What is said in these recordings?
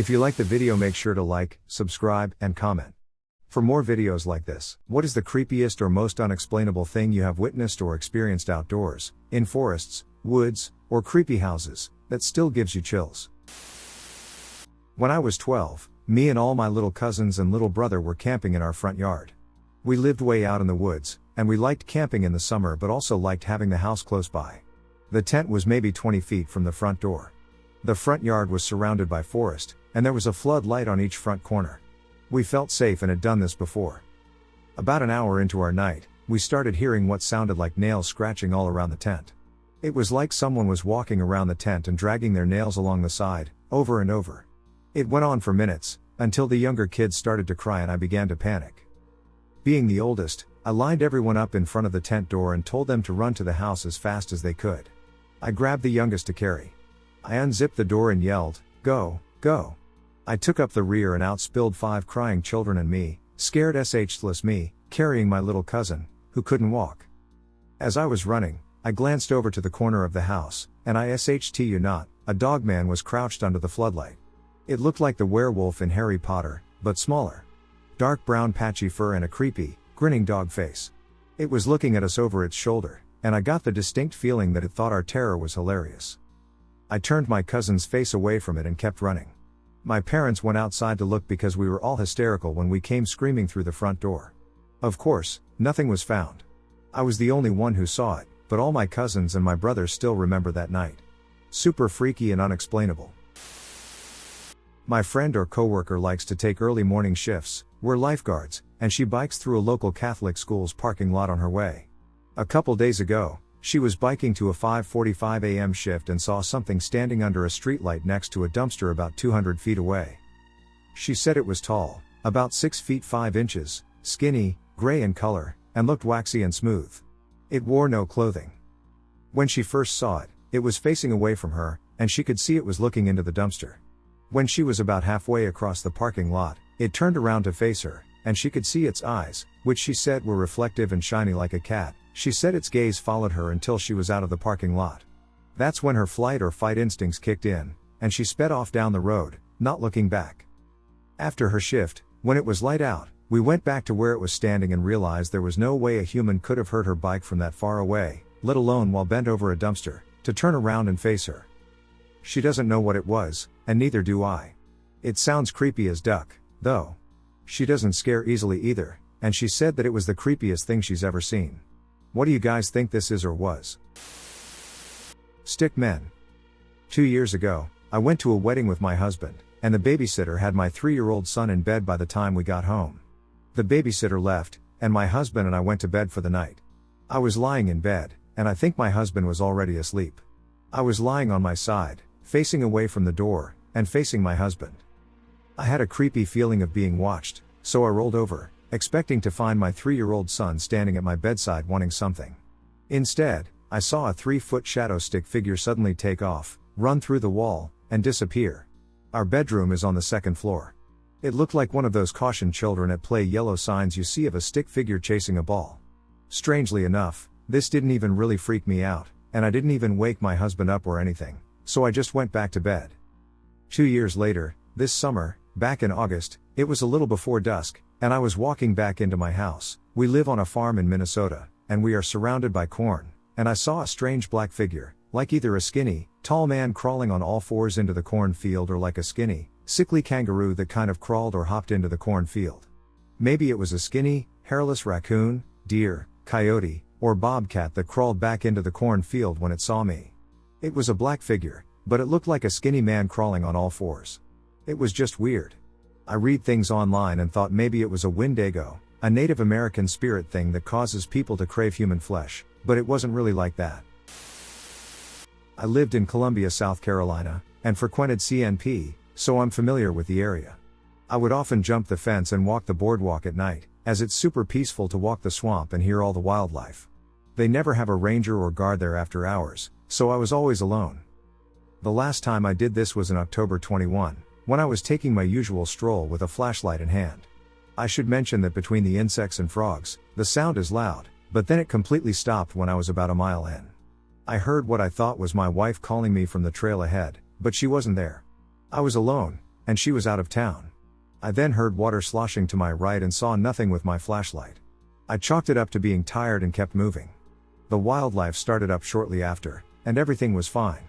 If you like the video, make sure to like, subscribe, and comment. For more videos like this, what is the creepiest or most unexplainable thing you have witnessed or experienced outdoors, in forests, woods, or creepy houses, that still gives you chills? When I was 12, me and all my little cousins and little brother were camping in our front yard. We lived way out in the woods, and we liked camping in the summer but also liked having the house close by. The tent was maybe 20 feet from the front door. The front yard was surrounded by forest, and there was a flood light on each front corner. We felt safe and had done this before. About an hour into our night, we started hearing what sounded like nails scratching all around the tent. It was like someone was walking around the tent and dragging their nails along the side, over and over. It went on for minutes, until the younger kids started to cry and I began to panic. Being the oldest, I lined everyone up in front of the tent door and told them to run to the house as fast as they could. I grabbed the youngest to carry. I unzipped the door and yelled, "Go, go." I took up the rear and out spilled 5 crying children and me, scared SH-less me, carrying my little cousin, who couldn't walk. As I was running, I glanced over to the corner of the house, and I SHT you not, a dog man was crouched under the floodlight. It looked like the werewolf in Harry Potter, but smaller. Dark brown patchy fur and a creepy, grinning dog face. It was looking at us over its shoulder, and I got the distinct feeling that it thought our terror was hilarious. I turned my cousin's face away from it and kept running. My parents went outside to look because we were all hysterical when we came screaming through the front door. Of course, nothing was found. I was the only one who saw it, but all my cousins and my brothers still remember that night. Super freaky and unexplainable. My friend or coworker likes to take early morning shifts, we're lifeguards, and she bikes through a local Catholic school's parking lot on her way. A couple days ago, she was biking to a 5:45 a.m. shift and saw something standing under a streetlight next to a dumpster about 200 feet away. She said it was tall, about 6 feet 5 inches, skinny, gray in color, and looked waxy and smooth. It wore no clothing. When she first saw it, it was facing away from her, and she could see it was looking into the dumpster. When she was about halfway across the parking lot, it turned around to face her, and she could see its eyes, which she said were reflective and shiny like a cat. She said its gaze followed her until she was out of the parking lot. That's when her flight or fight instincts kicked in, and she sped off down the road, not looking back. After her shift, when it was light out, we went back to where it was standing and realized there was no way a human could have heard her bike from that far away, let alone while bent over a dumpster, to turn around and face her. She doesn't know what it was, and neither do I. It sounds creepy as duck, though. She doesn't scare easily either, and she said that it was the creepiest thing she's ever seen. What do you guys think this is or was? Stick men. 2 years ago, I went to a wedding with my husband, and the babysitter had my 3-year-old son in bed by the time we got home. The babysitter left, and my husband and I went to bed for the night. I was lying in bed, and I think my husband was already asleep. I was lying on my side, facing away from the door, and facing my husband. I had a creepy feeling of being watched, so I rolled over, expecting to find my 3-year-old son standing at my bedside wanting something. Instead, I saw a 3-foot shadow stick figure suddenly take off, run through the wall, and disappear. Our bedroom is on the 2nd floor. It looked like one of those caution children at play yellow signs you see of a stick figure chasing a ball. Strangely enough, this didn't even really freak me out, and I didn't even wake my husband up or anything, so I just went back to bed. 2 years later, this summer, back in August, it was a little before dusk, and I was walking back into my house. We live on a farm in Minnesota, and we are surrounded by corn, and I saw a strange black figure, like either a skinny, tall man crawling on all fours into the cornfield or like a skinny, sickly kangaroo that kind of crawled or hopped into the cornfield. Maybe it was a skinny, hairless raccoon, deer, coyote, or bobcat that crawled back into the cornfield when it saw me. It was a black figure, but it looked like a skinny man crawling on all fours. It was just weird. I read things online and thought maybe it was a Wendigo, a Native American spirit thing that causes people to crave human flesh, but it wasn't really like that. I lived in Columbia, South Carolina, and frequented CNP, so I'm familiar with the area. I would often jump the fence and walk the boardwalk at night, as it's super peaceful to walk the swamp and hear all the wildlife. They never have a ranger or guard there after hours, so I was always alone. The last time I did this was in October 21. When I was taking my usual stroll with a flashlight in hand. I should mention that between the insects and frogs, the sound is loud, but then it completely stopped when I was about a mile in. I heard what I thought was my wife calling me from the trail ahead, but she wasn't there. I was alone, and she was out of town. I then heard water sloshing to my right and saw nothing with my flashlight. I chalked it up to being tired and kept moving. The wildlife started up shortly after, and everything was fine.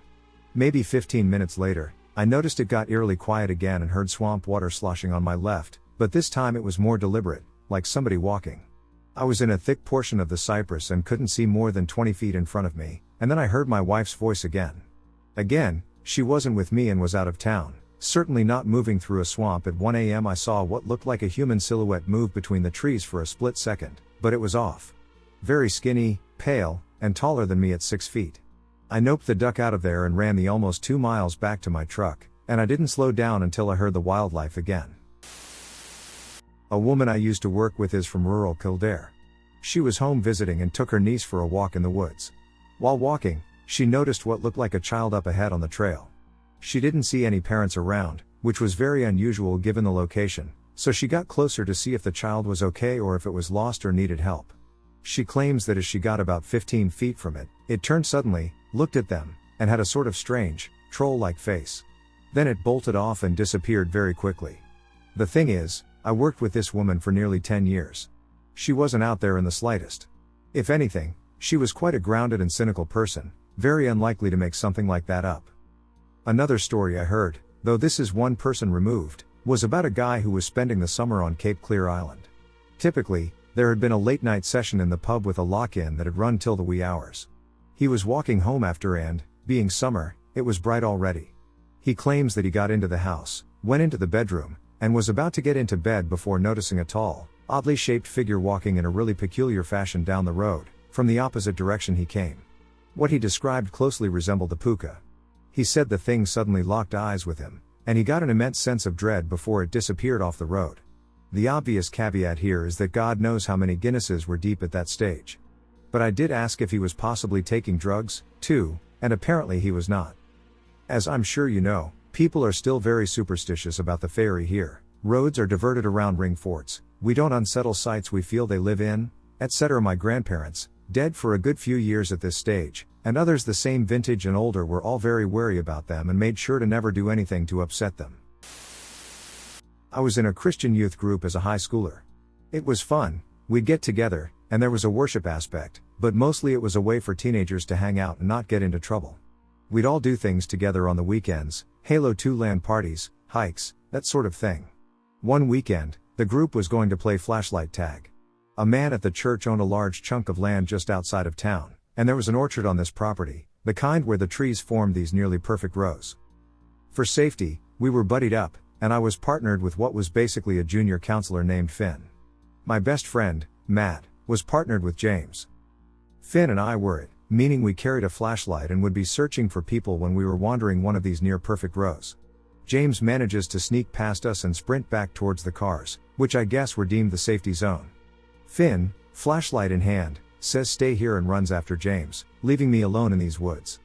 Maybe 15 minutes later, I noticed it got eerily quiet again and heard swamp water sloshing on my left, but this time it was more deliberate, like somebody walking. I was in a thick portion of the cypress and couldn't see more than 20 feet in front of me, and then I heard my wife's voice again. Again, she wasn't with me and was out of town, certainly not moving through a swamp. At 1 a.m. I saw what looked like a human silhouette move between the trees for a split second, but it was off. Very skinny, pale, and taller than me at 6 feet. I noped the duck out of there and ran the almost 2 miles back to my truck, and I didn't slow down until I heard the wildlife again. A woman I used to work with is from rural Kildare. She was home visiting and took her niece for a walk in the woods. While walking, she noticed what looked like a child up ahead on the trail. She didn't see any parents around, which was very unusual given the location, so she got closer to see if the child was okay or if it was lost or needed help. She claims that as she got about 15 feet from it, it turned suddenly, looked at them, and had a sort of strange, troll-like face. Then it bolted off and disappeared very quickly. The thing is, I worked with this woman for nearly 10 years. She wasn't out there in the slightest. If anything, she was quite a grounded and cynical person, very unlikely to make something like that up. Another story I heard, though this is one person removed, was about a guy who was spending the summer on Cape Clear Island. Typically, there had been a late-night session in the pub with a lock-in that had run till the wee hours. He was walking home after and, being summer, it was bright already. He claims that he got into the house, went into the bedroom, and was about to get into bed before noticing a tall, oddly shaped figure walking in a really peculiar fashion down the road, from the opposite direction he came. What he described closely resembled a puka. He said the thing suddenly locked eyes with him, and he got an immense sense of dread before it disappeared off the road. The obvious caveat here is that God knows how many Guinnesses were deep at that stage. But I did ask if he was possibly taking drugs, too, and apparently he was not. As I'm sure you know, people are still very superstitious about the fairy here. Roads are diverted around ring forts, we don't unsettle sites we feel they live in, etc. My grandparents, dead for a good few years at this stage, and others the same vintage and older were all very wary about them and made sure to never do anything to upset them. I was in a Christian youth group as a high schooler. It was fun, we'd get together, and there was a worship aspect, but mostly it was a way for teenagers to hang out and not get into trouble. We'd all do things together on the weekends, Halo 2 LAN parties, hikes, that sort of thing. One weekend, the group was going to play flashlight tag. A man at the church owned a large chunk of land just outside of town, and there was an orchard on this property, the kind where the trees formed these nearly perfect rows. For safety, we were buddied up, and I was partnered with what was basically a junior counselor named Finn. My best friend, Matt, was partnered with James. Finn and I were it, meaning we carried a flashlight and would be searching for people when we were wandering one of these near-perfect rows. James manages to sneak past us and sprint back towards the cars, which I guess were deemed the safety zone. Finn, flashlight in hand, says stay here and runs after James, leaving me alone in these woods.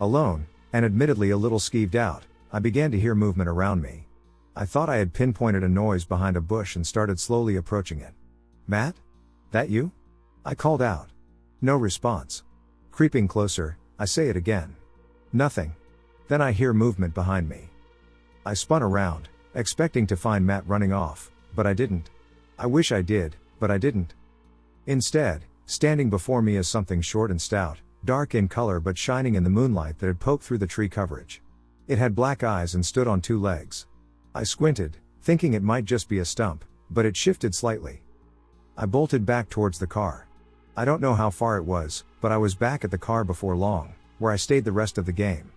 Alone, and admittedly a little skeeved out, I began to hear movement around me. I thought I had pinpointed a noise behind a bush and started slowly approaching it. Matt? That you? I called out. No response. Creeping closer, I say it again. Nothing. Then I hear movement behind me. I spun around, expecting to find Matt running off, but I didn't. I wish I did, but I didn't. Instead, standing before me is something short and stout, dark in color but shining in the moonlight that had poked through the tree coverage. It had black eyes and stood on 2 legs. I squinted, thinking it might just be a stump, but it shifted slightly. I bolted back towards the car. I don't know how far it was, but I was back at the car before long, where I stayed the rest of the game.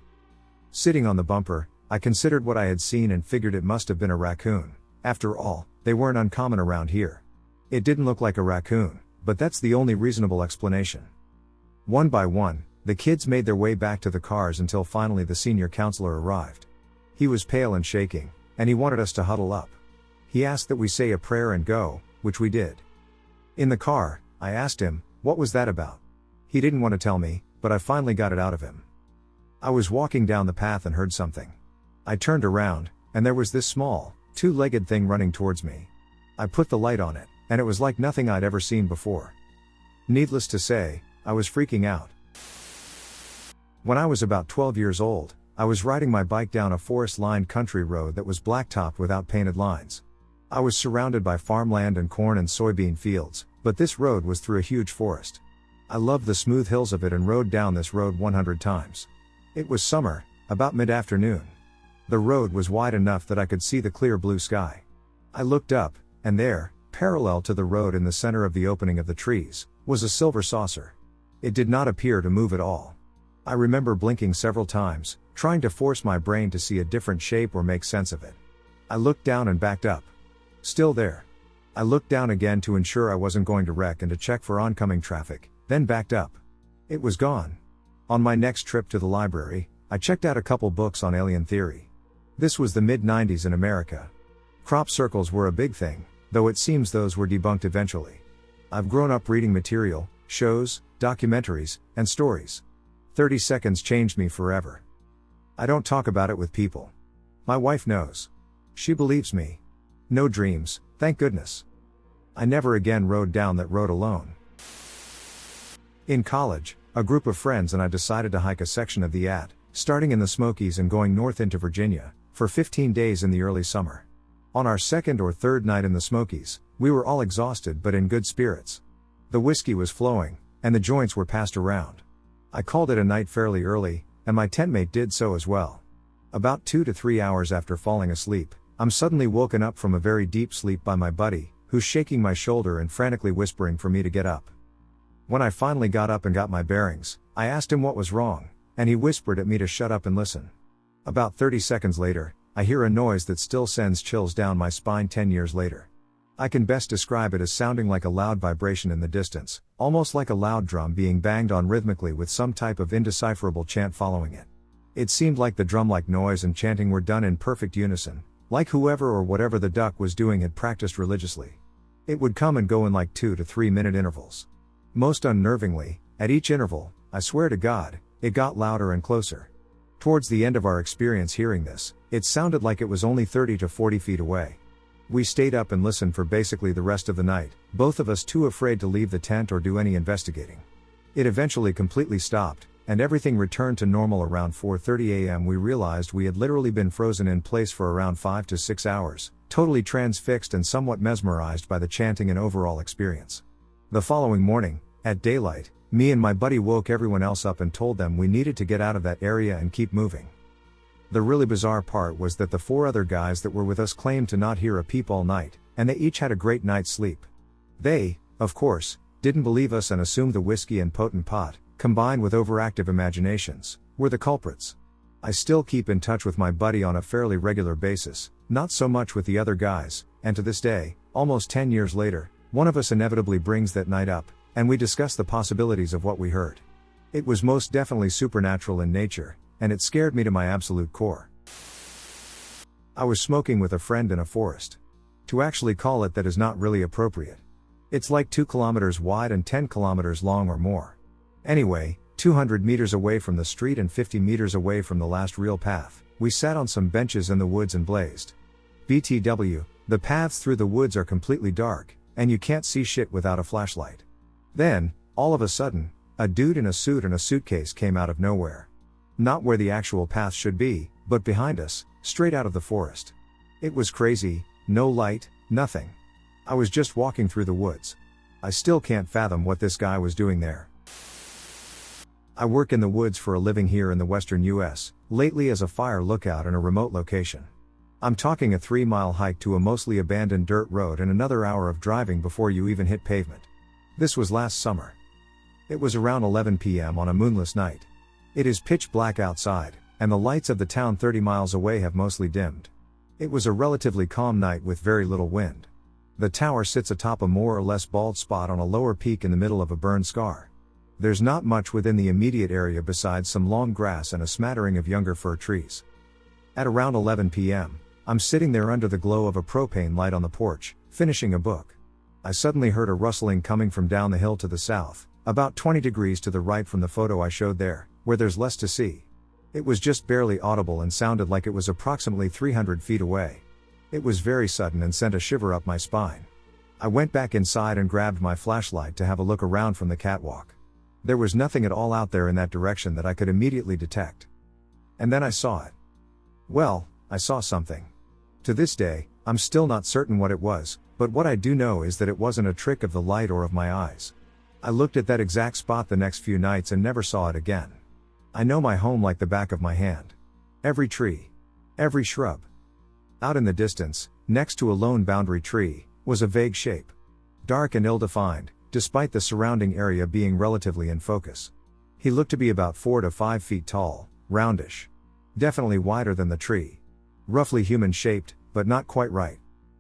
Sitting on the bumper, I considered what I had seen and figured it must have been a raccoon. After all, they weren't uncommon around here. It didn't look like a raccoon, but that's the only reasonable explanation. One by one, the kids made their way back to the cars until finally the senior counselor arrived. He was pale and shaking, and he wanted us to huddle up. He asked that we say a prayer and go, which we did. In the car, I asked him, what was that about? He didn't want to tell me, but I finally got it out of him. I was walking down the path and heard something. I turned around, and there was this small, 2-legged thing running towards me. I put the light on it, and it was like nothing I'd ever seen before. Needless to say, I was freaking out. When I was about 12 years old, I was riding my bike down a forest-lined country road that was blacktopped without painted lines. I was surrounded by farmland and corn and soybean fields, but this road was through a huge forest. I loved the smooth hills of it and rode down this road 100 times. It was summer, about mid-afternoon. The road was wide enough that I could see the clear blue sky. I looked up, and there, parallel to the road in the center of the opening of the trees, was a silver saucer. It did not appear to move at all. I remember blinking several times, trying to force my brain to see a different shape or make sense of it. I looked down and backed up. Still there. I looked down again to ensure I wasn't going to wreck and to check for oncoming traffic, then backed up. It was gone. On my next trip to the library, I checked out a couple books on alien theory. This was the mid-90s in America. Crop circles were a big thing, though it seems those were debunked eventually. I've grown up reading material, shows, documentaries, and stories. 30 seconds changed me forever. I don't talk about it with people. My wife knows. She believes me. No dreams, thank goodness. I never again rode down that road alone. In college, a group of friends and I decided to hike a section of the starting in the Smokies and going north into Virginia, for 15 days in the early summer. On our second or third night in the Smokies, we were all exhausted but in good spirits. The whiskey was flowing, and the joints were passed around. I called it a night fairly early, and my tentmate did so as well. About 2 to 3 hours after falling asleep, I'm suddenly woken up from a very deep sleep by my buddy, who's shaking my shoulder and frantically whispering for me to get up. When I finally got up and got my bearings, I asked him what was wrong, and he whispered at me to shut up and listen. About 30 seconds later, I hear a noise that still sends chills down my spine 10 years later. I can best describe it as sounding like a loud vibration in the distance, almost like a loud drum being banged on rhythmically with some type of indecipherable chant following it. It seemed like the drum-like noise and chanting were done in perfect unison, like whoever or whatever the duck was doing had practiced religiously. It would come and go in like 2 to 3 minute intervals. Most unnervingly, at each interval, I swear to God, it got louder and closer. Towards the end of our experience hearing this, it sounded like it was only 30 to 40 feet away. We stayed up and listened for basically the rest of the night, both of us too afraid to leave the tent or do any investigating. It eventually completely stopped, and everything returned to normal around 4:30 a.m. We realized we had literally been frozen in place for around 5 to 6 hours, totally transfixed and somewhat mesmerized by the chanting and overall experience. The following morning, at daylight, me and my buddy woke everyone else up and told them we needed to get out of that area and keep moving. The really bizarre part was that the 4 other guys that were with us claimed to not hear a peep all night, and they each had a great night's sleep. They, of course, didn't believe us and assumed the whiskey and potent pot, combined with overactive imaginations, were the culprits. I still keep in touch with my buddy on a fairly regular basis, not so much with the other guys, and to this day, almost 10 years later, one of us inevitably brings that night up, and we discuss the possibilities of what we heard. It was most definitely supernatural in nature, and it scared me to my absolute core. I was smoking with a friend in a forest. To actually call it that is not really appropriate. It's like 2 kilometers wide and 10 kilometers long or more. Anyway, 200 meters away from the street and 50 meters away from the last real path, we sat on some benches in the woods and blazed. BTW, the paths through the woods are completely dark, and you can't see shit without a flashlight. Then, all of a sudden, a dude in a suit and a suitcase came out of nowhere. Not where the actual path should be, but behind us, straight out of the forest. It was crazy, no light, nothing. I was just walking through the woods. I still can't fathom what this guy was doing there. I work in the woods for a living here in the western US, lately as a fire lookout in a remote location. I'm talking a 3-mile hike to a mostly abandoned dirt road and another hour of driving before you even hit pavement. This was last summer. It was around 11 p.m. on a moonless night. It is pitch black outside, and the lights of the town 30 miles away have mostly dimmed. It was a relatively calm night with very little wind. The tower sits atop a more or less bald spot on a lower peak in the middle of a burned scar. There's not much within the immediate area besides some long grass and a smattering of younger fir trees. At around 11 p.m., I'm sitting there under the glow of a propane light on the porch, finishing a book. I suddenly heard a rustling coming from down the hill to the south, about 20 degrees to the right from the photo I showed there, where there's less to see. It was just barely audible and sounded like it was approximately 300 feet away. It was very sudden and sent a shiver up my spine. I went back inside and grabbed my flashlight to have a look around from the catwalk. There was nothing at all out there in that direction that I could immediately detect. And then I saw it. Well, I saw something. To this day, I'm still not certain what it was, but what I do know is that it wasn't a trick of the light or of my eyes. I looked at that exact spot the next few nights and never saw it again. I know my home like the back of my hand. Every tree. Every shrub. Out in the distance, next to a lone boundary tree, was a vague shape. Dark and ill-defined, despite the surrounding area being relatively in focus. He looked to be about 4 to 5 feet tall, roundish. Definitely wider than the tree. Roughly human-shaped, but not quite right.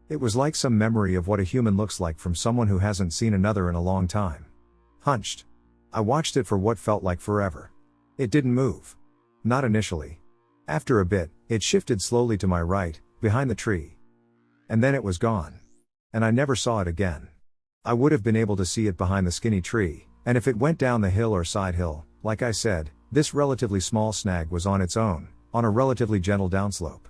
It was like some memory of what a human looks like from someone who hasn't seen another in a long time. Hunched. I watched it for what felt like forever. It didn't move. Not initially. After a bit, it shifted slowly to my right, behind the tree. And then it was gone. And I never saw it again. I would have been able to see it behind the skinny tree, and if it went down the hill or side hill, like I said, this relatively small snag was on its own, on a relatively gentle downslope.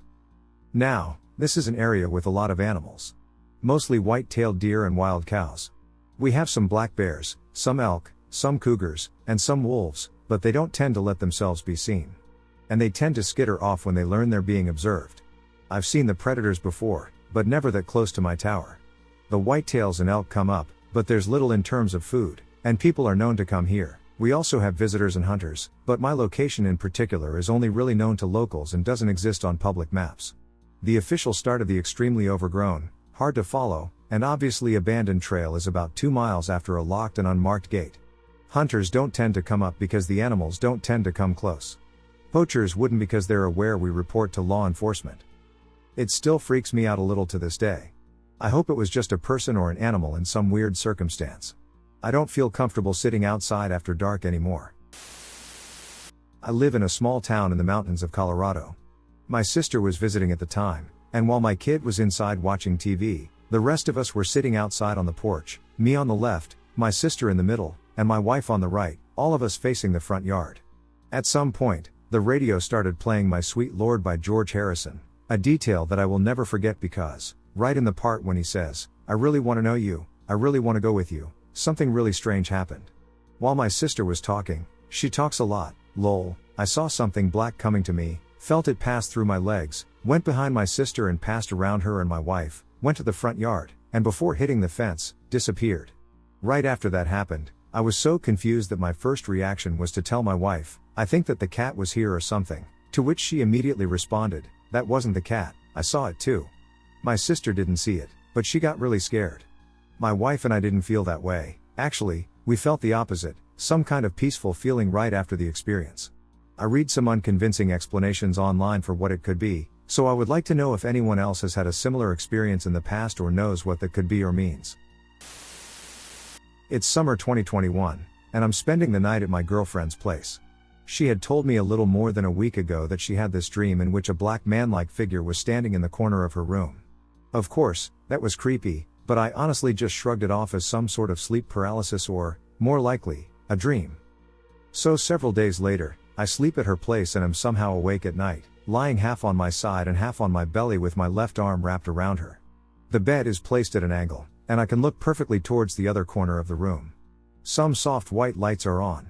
Now, this is an area with a lot of animals. Mostly white-tailed deer and wild cows. We have some black bears, some elk, some cougars, and some wolves, but they don't tend to let themselves be seen. And they tend to skitter off when they learn they're being observed. I've seen the predators before, but never that close to my tower. The whitetails and elk come up, but there's little in terms of food, and people are known to come here. We also have visitors and hunters, but my location in particular is only really known to locals and doesn't exist on public maps. The official start of the extremely overgrown, hard to follow, and obviously abandoned trail is about 2 miles after a locked and unmarked gate. Hunters don't tend to come up because the animals don't tend to come close. Poachers wouldn't because they're aware we report to law enforcement. It still freaks me out a little to this day. I hope it was just a person or an animal in some weird circumstance. I don't feel comfortable sitting outside after dark anymore. I live in a small town in the mountains of Colorado. My sister was visiting at the time, and while my kid was inside watching TV, the rest of us were sitting outside on the porch, me on the left, my sister in the middle, and my wife on the right, all of us facing the front yard. At some point, the radio started playing My Sweet Lord by George Harrison, a detail that I will never forget because, right in the part when he says, "I really want to know you, I really want to go with you," something really strange happened. While my sister was talking, she talks a lot, lol, I saw something black coming to me, felt it pass through my legs, went behind my sister and passed around her and my wife, went to the front yard, and before hitting the fence, disappeared. Right after that happened, I was so confused that my first reaction was to tell my wife, "I think that the cat was here or something," to which she immediately responded, "That wasn't the cat, I saw it too." My sister didn't see it, but she got really scared. My wife and I didn't feel that way. Actually, we felt the opposite, some kind of peaceful feeling right after the experience. I read some unconvincing explanations online for what it could be, so I would like to know if anyone else has had a similar experience in the past or knows what that could be or means. It's summer 2021, and I'm spending the night at my girlfriend's place. She had told me a little more than a week ago that she had this dream in which a black man-like figure was standing in the corner of her room. Of course, that was creepy, but I honestly just shrugged it off as some sort of sleep paralysis or, more likely, a dream. So several days later, I sleep at her place and am somehow awake at night, lying half on my side and half on my belly with my left arm wrapped around her. The bed is placed at an angle, and I can look perfectly towards the other corner of the room. Some soft white lights are on.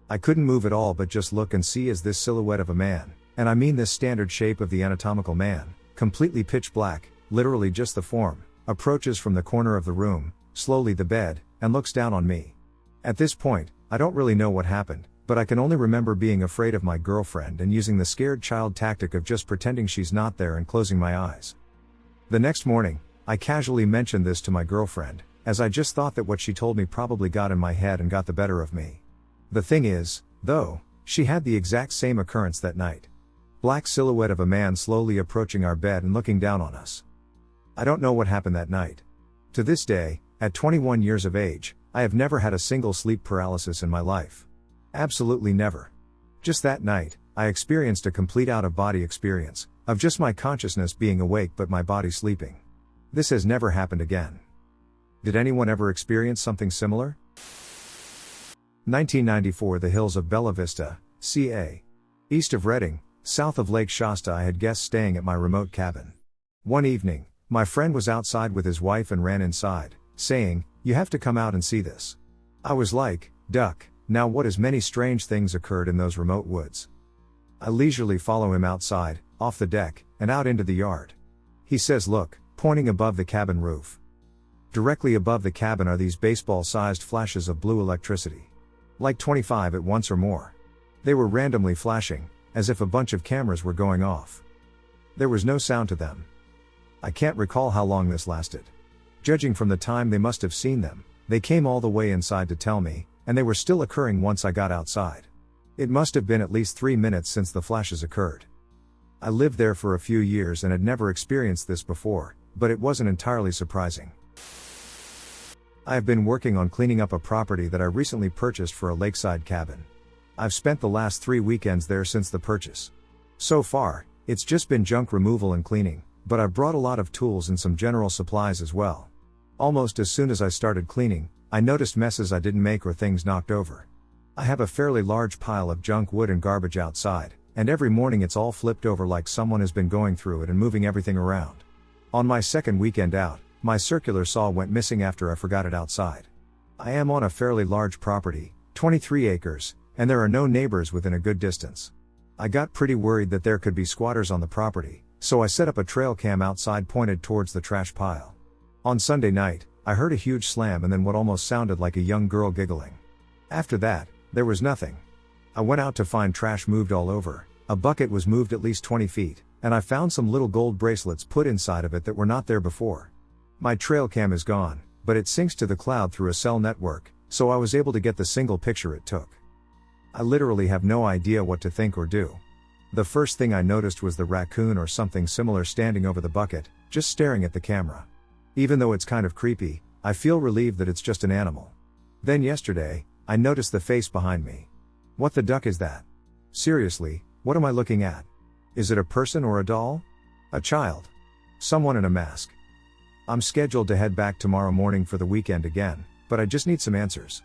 I couldn't move at all but just look and see as this silhouette of a man, and I mean this standard shape of the anatomical man, completely pitch black, literally just the form, approaches from the corner of the room, slowly the bed, and looks down on me. At this point, I don't really know what happened, but I can only remember being afraid of my girlfriend and using the scared child tactic of just pretending she's not there and closing my eyes. The next morning, I casually mentioned this to my girlfriend, as I just thought that what she told me probably got in my head and got the better of me. The thing is, though, she had the exact same occurrence that night. Black silhouette of a man slowly approaching our bed and looking down on us. I don't know what happened that night. To this day, at 21 years of age, I have never had a single sleep paralysis in my life. Absolutely never. Just that night, I experienced a complete out-of-body experience, of just my consciousness being awake but my body sleeping. This has never happened again. Did anyone ever experience something similar? 1994 The hills of Bella Vista, CA. East of Redding, south of Lake Shasta. I had guests staying at my remote cabin. One evening, my friend was outside with his wife and ran inside, saying, "You have to come out and see this." I was like, "Duck, now what?" As many strange things occurred in those remote woods. I leisurely follow him outside, off the deck, and out into the yard. He says look, pointing above the cabin roof. Directly above the cabin are these baseball-sized flashes of blue electricity. Like 25 at once or more. They were randomly flashing, as if a bunch of cameras were going off. There was no sound to them. I can't recall how long this lasted. Judging from the time they must have seen them, they came all the way inside to tell me, and they were still occurring once I got outside. It must have been at least 3 minutes since the flashes occurred. I lived there for a few years and had never experienced this before, but it wasn't entirely surprising. I have been working on cleaning up a property that I recently purchased for a lakeside cabin. I've spent the last 3 weekends there since the purchase. So far, it's just been junk removal and cleaning, but I've brought a lot of tools and some general supplies as well. Almost as soon as I started cleaning, I noticed messes I didn't make or things knocked over. I have a fairly large pile of junk wood and garbage outside, and every morning it's all flipped over like someone has been going through it and moving everything around. On my second weekend out, my circular saw went missing after I forgot it outside. I am on a fairly large property, 23 acres, and there are no neighbors within a good distance. I got pretty worried that there could be squatters on the property, so I set up a trail cam outside pointed towards the trash pile. On Sunday night, I heard a huge slam and then what almost sounded like a young girl giggling. After that, there was nothing. I went out to find trash moved all over, a bucket was moved at least 20 feet, and I found some little gold bracelets put inside of it that were not there before. My trail cam is gone, but it syncs to the cloud through a cell network, so I was able to get the single picture it took. I literally have no idea what to think or do. The first thing I noticed was the raccoon or something similar standing over the bucket, just staring at the camera. Even though it's kind of creepy, I feel relieved that it's just an animal. Then yesterday, I noticed the face behind me. What the duck is that? Seriously, what am I looking at? Is it a person or a doll? A child? Someone in a mask? I'm scheduled to head back tomorrow morning for the weekend again, but I just need some answers.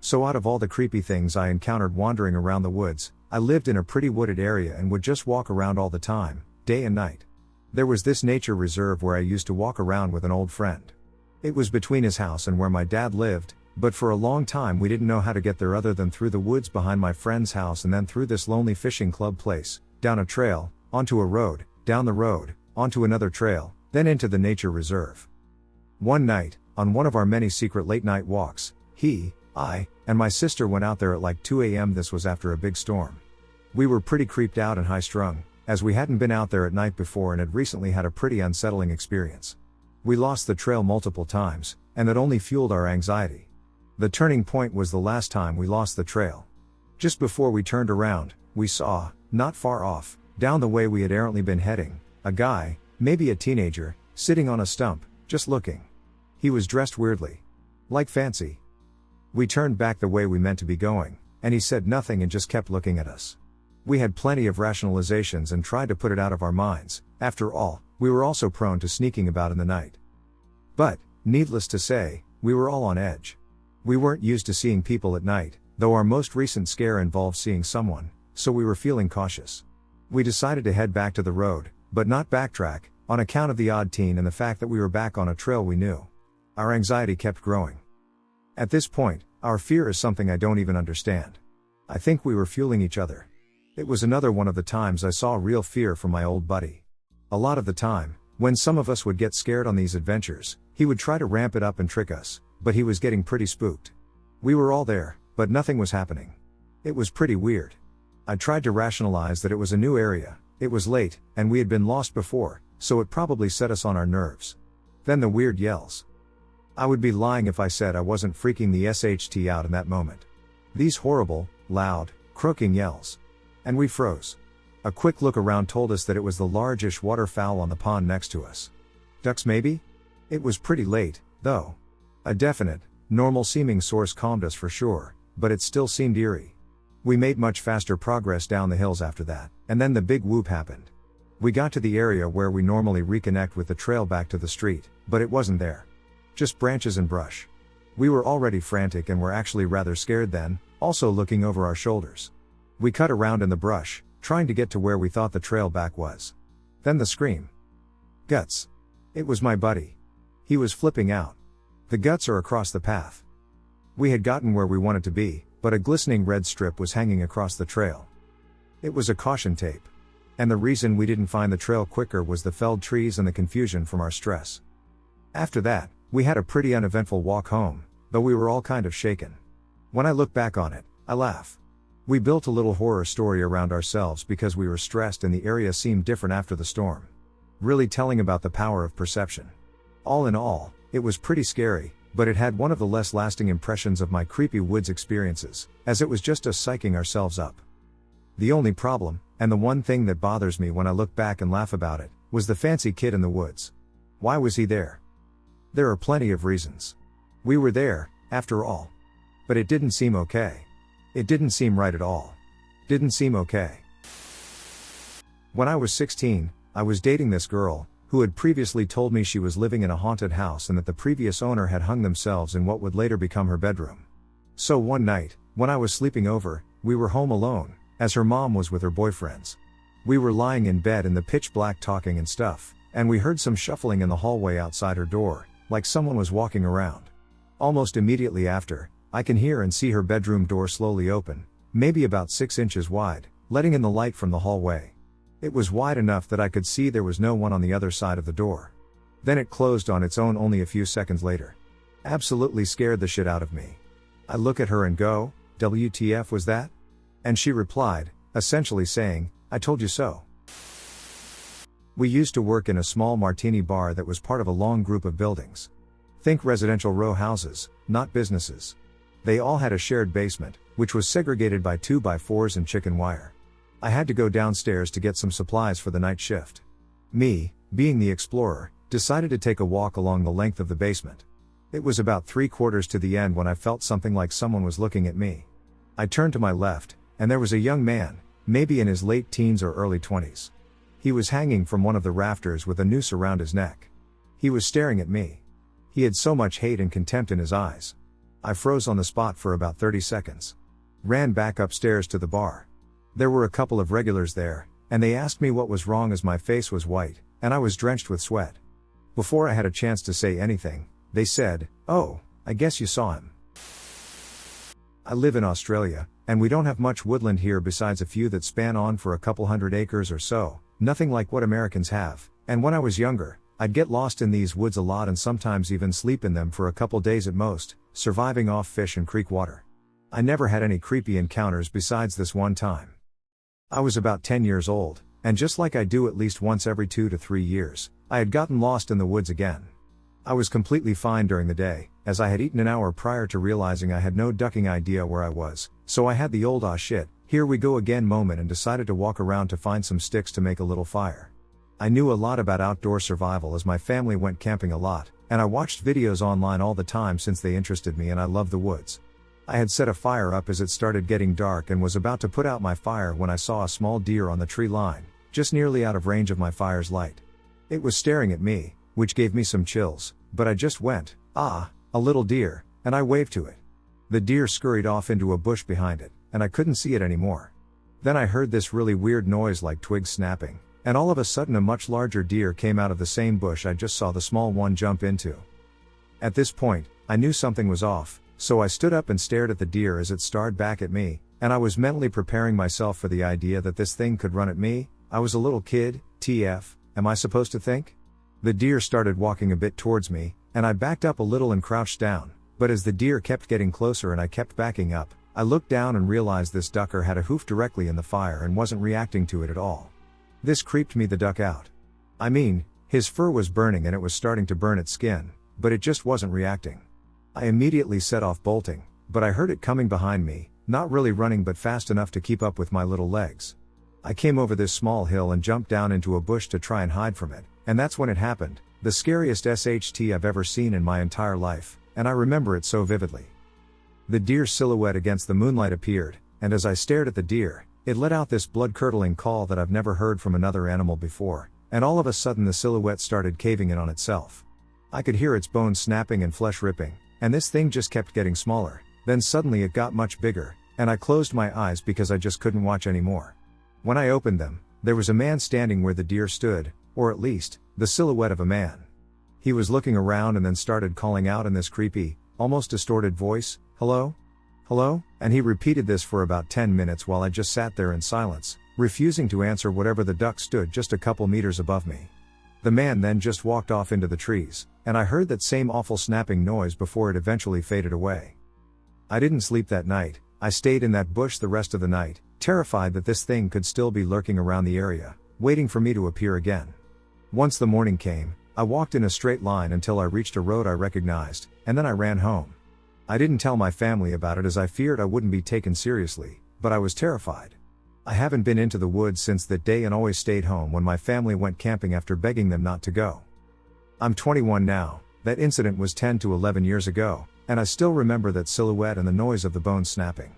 So out of all the creepy things I encountered wandering around the woods, I lived in a pretty wooded area and would just walk around all the time, day and night. There was this nature reserve where I used to walk around with an old friend. It was between his house and where my dad lived, but for a long time we didn't know how to get there other than through the woods behind my friend's house and then through this lonely fishing club place, down a trail, onto a road, down the road, onto another trail, then into the nature reserve. One night, on one of our many secret late night walks, I, and my sister went out there at like 2 a.m. This was after a big storm. We were pretty creeped out and high-strung, as we hadn't been out there at night before and had recently had a pretty unsettling experience. We lost the trail multiple times, and that only fueled our anxiety. The turning point was the last time we lost the trail. Just before we turned around, we saw, not far off, down the way we had errantly been heading, a guy, maybe a teenager, sitting on a stump, just looking. He was dressed weirdly. Like fancy. We turned back the way we meant to be going, and he said nothing and just kept looking at us. We had plenty of rationalizations and tried to put it out of our minds. After all, we were also prone to sneaking about in the night. But, needless to say, we were all on edge. We weren't used to seeing people at night, though our most recent scare involved seeing someone, so we were feeling cautious. We decided to head back to the road, but not backtrack, on account of the odd teen and the fact that we were back on a trail we knew. Our anxiety kept growing. At this point, our fear is something I don't even understand. I think we were fueling each other. It was another one of the times I saw real fear from my old buddy. A lot of the time, when some of us would get scared on these adventures, he would try to ramp it up and trick us, but he was getting pretty spooked. We were all there, but nothing was happening. It was pretty weird. I tried to rationalize that it was a new area, it was late, and we had been lost before, so it probably set us on our nerves. Then the weird yells. I would be lying if I said I wasn't freaking the SHT out in that moment. These horrible, loud, croaking yells. And we froze. A quick look around told us that it was the largish waterfowl on the pond next to us. Ducks maybe? It was pretty late, though. A definite, normal-seeming source calmed us for sure, but it still seemed eerie. We made much faster progress down the hills after that, and then the big whoop happened. We got to the area where we normally reconnect with the trail back to the street, but it wasn't there. Just branches and brush. We were already frantic and were actually rather scared then, also looking over our shoulders. We cut around in the brush, trying to get to where we thought the trail back was. Then the scream. Guts. It was my buddy. He was flipping out. The guts are across the path. We had gotten where we wanted to be, but a glistening red strip was hanging across the trail. It was a caution tape. And the reason we didn't find the trail quicker was the felled trees and the confusion from our stress. After that, we had a pretty uneventful walk home, though we were all kind of shaken. When I look back on it, I laugh. We built a little horror story around ourselves because we were stressed and the area seemed different after the storm. Really telling about the power of perception. All in all, it was pretty scary, but it had one of the less lasting impressions of my creepy woods experiences, as it was just us psyching ourselves up. The only problem, and the one thing that bothers me when I look back and laugh about it, was the fancy kid in the woods. Why was he there? There are plenty of reasons. We were there, after all. But it didn't seem okay. It didn't seem right at all. Didn't seem okay. When I was 16, I was dating this girl, who had previously told me she was living in a haunted house and that the previous owner had hung themselves in what would later become her bedroom. So one night, when I was sleeping over, we were home alone, as her mom was with her boyfriends. We were lying in bed in the pitch black talking and stuff, and we heard some shuffling in the hallway outside her door, like someone was walking around. Almost immediately after, I can hear and see her bedroom door slowly open, maybe about 6 inches wide, letting in the light from the hallway. It was wide enough that I could see there was no one on the other side of the door. Then it closed on its own only a few seconds later. Absolutely scared the shit out of me. I look at her and go, "WTF was that?" And she replied, essentially saying, "I told you so." We used to work in a small martini bar that was part of a long group of buildings. Think residential row houses, not businesses. They all had a shared basement, which was segregated by 2x4s and chicken wire. I had to go downstairs to get some supplies for the night shift. Me, being the explorer, decided to take a walk along the length of the basement. It was about 3/4 to the end when I felt something like someone was looking at me. I turned to my left, and there was a young man, maybe in his late teens or early 20s. He was hanging from one of the rafters with a noose around his neck. He was staring at me. He had so much hate and contempt in his eyes. I froze on the spot for about 30 seconds. Ran back upstairs to the bar. There were a couple of regulars there, and they asked me what was wrong as my face was white, and I was drenched with sweat. Before I had a chance to say anything, they said, "Oh, I guess you saw him." I live in Australia, and we don't have much woodland here besides a few that span on for a couple hundred acres or so, nothing like what Americans have, and when I was younger, I'd get lost in these woods a lot and sometimes even sleep in them for a couple days at most, surviving off fish and creek water. I never had any creepy encounters besides this one time. I was about 10 years old, and just like I do at least once every 2 to 3 years, I had gotten lost in the woods again. I was completely fine during the day, as I had eaten an hour prior to realizing I had no ducking idea where I was, so I had the old "ah shit, here we go again" moment and decided to walk around to find some sticks to make a little fire. I knew a lot about outdoor survival as my family went camping a lot, and I watched videos online all the time since they interested me and I love the woods. I had set a fire up as it started getting dark and was about to put out my fire when I saw a small deer on the tree line, just nearly out of range of my fire's light. It was staring at me, which gave me some chills, but I just went, "Ah, a little deer," and I waved to it. The deer scurried off into a bush behind it, and I couldn't see it anymore. Then I heard this really weird noise like twigs snapping, and all of a sudden a much larger deer came out of the same bush I just saw the small one jump into. At this point, I knew something was off, so I stood up and stared at the deer as it stared back at me, and I was mentally preparing myself for the idea that this thing could run at me. I was a little kid, TF, am I supposed to think? The deer started walking a bit towards me, and I backed up a little and crouched down, but as the deer kept getting closer and I kept backing up, I looked down and realized this ducker had a hoof directly in the fire and wasn't reacting to it at all. This creeped me the duck out. I mean, his fur was burning and it was starting to burn its skin, but it just wasn't reacting. I immediately set off bolting, but I heard it coming behind me, not really running but fast enough to keep up with my little legs. I came over this small hill and jumped down into a bush to try and hide from it, and that's when it happened, the scariest SHT I've ever seen in my entire life, and I remember it so vividly. The deer's silhouette against the moonlight appeared, and as I stared at the deer, it let out this blood-curdling call that I've never heard from another animal before, and all of a sudden the silhouette started caving in on itself. I could hear its bones snapping and flesh ripping, and this thing just kept getting smaller, then suddenly it got much bigger, and I closed my eyes because I just couldn't watch anymore. When I opened them, there was a man standing where the deer stood, or at least, the silhouette of a man. He was looking around and then started calling out in this creepy, almost distorted voice, "Hello? Hello?" And he repeated this for about 10 minutes while I just sat there in silence, refusing to answer whatever the duck stood just a couple meters above me. The man then just walked off into the trees, and I heard that same awful snapping noise before it eventually faded away. I didn't sleep that night. I stayed in that bush the rest of the night, terrified that this thing could still be lurking around the area, waiting for me to appear again. Once the morning came, I walked in a straight line until I reached a road I recognized, and then I ran home. I didn't tell my family about it as I feared I wouldn't be taken seriously, but I was terrified. I haven't been into the woods since that day and always stayed home when my family went camping after begging them not to go. I'm 21 now. That incident was 10 to 11 years ago, and I still remember that silhouette and the noise of the bones snapping.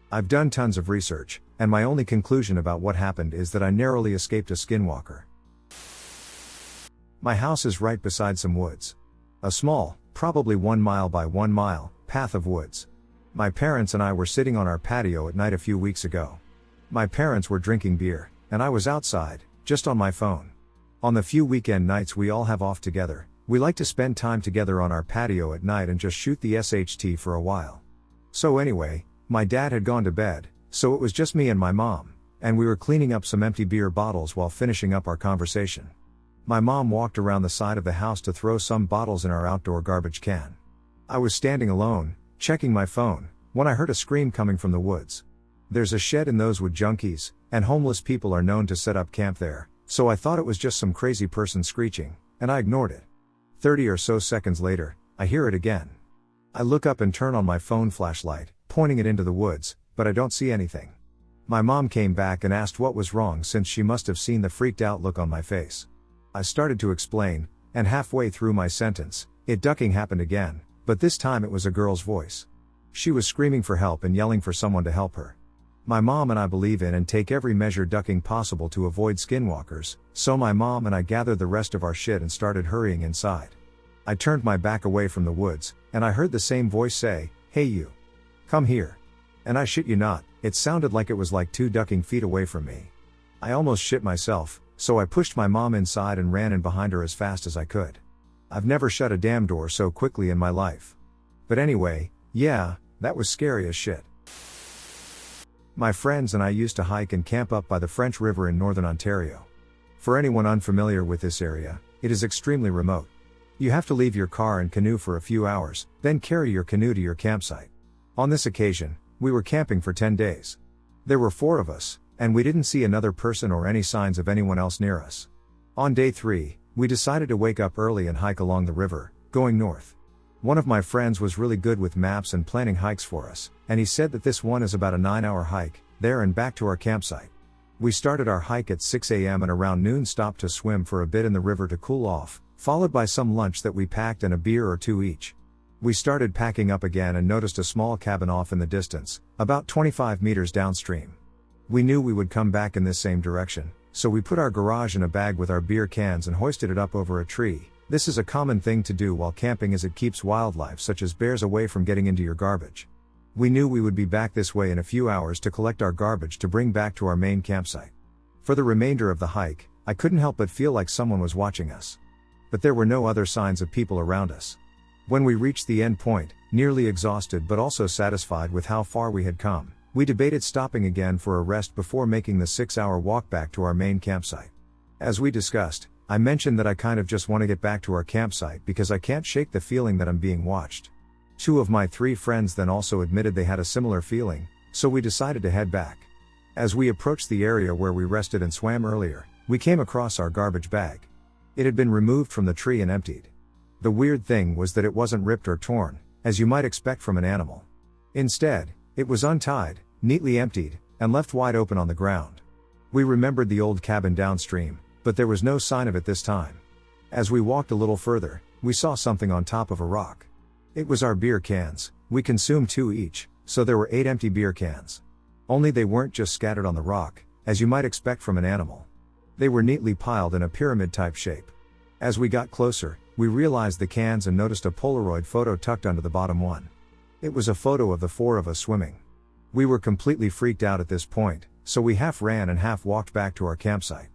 I've done tons of research, and my only conclusion about what happened is that I narrowly escaped a skinwalker. My house is right beside some woods. A small, probably 1 mile by 1 mile, path of woods. My parents and I were sitting on our patio at night a few weeks ago. My parents were drinking beer, and I was outside, just on my phone. On the few weekend nights we all have off together, we like to spend time together on our patio at night and just shoot the SHT for a while. So anyway, my dad had gone to bed, so it was just me and my mom, and we were cleaning up some empty beer bottles while finishing up our conversation. My mom walked around the side of the house to throw some bottles in our outdoor garbage can. I was standing alone, checking my phone, when I heard a scream coming from the woods. There's a shed in those wood junkies, and homeless people are known to set up camp there, so I thought it was just some crazy person screeching, and I ignored it. 30 or so seconds later, I hear it again. I look up and turn on my phone flashlight, pointing it into the woods, but I don't see anything. My mom came back and asked what was wrong since she must have seen the freaked out look on my face. I started to explain, and halfway through my sentence, ducking happened again, but this time it was a girl's voice. She was screaming for help and yelling for someone to help her. My mom and I believe in and take every measure ducking possible to avoid skinwalkers, so my mom and I gathered the rest of our shit and started hurrying inside. I turned my back away from the woods, and I heard the same voice say, "Hey you. Come here." And I shit you not, it sounded like it was like 2 ducking feet away from me. I almost shit myself, so I pushed my mom inside and ran in behind her as fast as I could. I've never shut a damn door so quickly in my life. But anyway, yeah, that was scary as shit. My friends and I used to hike and camp up by the French River in northern Ontario. For anyone unfamiliar with this area, it is extremely remote. You have to leave your car and canoe for a few hours, then carry your canoe to your campsite. On this occasion, we were camping for 10 days. There were 4 of us, and we didn't see another person or any signs of anyone else near us. On day 3, we decided to wake up early and hike along the river, going north. One of my friends was really good with maps and planning hikes for us, and he said that this one is about a 9-hour hike, there and back to our campsite. We started our hike at 6 a.m. and around noon stopped to swim for a bit in the river to cool off, followed by some lunch that we packed and a beer or 2 each. We started packing up again and noticed a small cabin off in the distance, about 25 meters downstream. We knew we would come back in this same direction, so we put our garage in a bag with our beer cans and hoisted it up over a tree. This is a common thing to do while camping as it keeps wildlife such as bears away from getting into your garbage. We knew we would be back this way in a few hours to collect our garbage to bring back to our main campsite. For the remainder of the hike, I couldn't help but feel like someone was watching us. But there were no other signs of people around us. When we reached the end point, nearly exhausted but also satisfied with how far we had come, we debated stopping again for a rest before making the 6-hour walk back to our main campsite. As we discussed, I mentioned that I kind of just want to get back to our campsite because I can't shake the feeling that I'm being watched. 2 of my 3 friends then also admitted they had a similar feeling, so we decided to head back. As we approached the area where we rested and swam earlier, we came across our garbage bag. It had been removed from the tree and emptied. The weird thing was that it wasn't ripped or torn, as you might expect from an animal. Instead, it was untied, neatly emptied, and left wide open on the ground. We remembered the old cabin downstream, but there was no sign of it this time. As we walked a little further, we saw something on top of a rock. It was our beer cans. We consumed 2 each, so there were 8 empty beer cans. Only they weren't just scattered on the rock, as you might expect from an animal. They were neatly piled in a pyramid-type shape. As we got closer, we realized the cans and noticed a Polaroid photo tucked under the bottom one. It was a photo of the 4 of us swimming. We were completely freaked out at this point, so we half ran and half walked back to our campsite.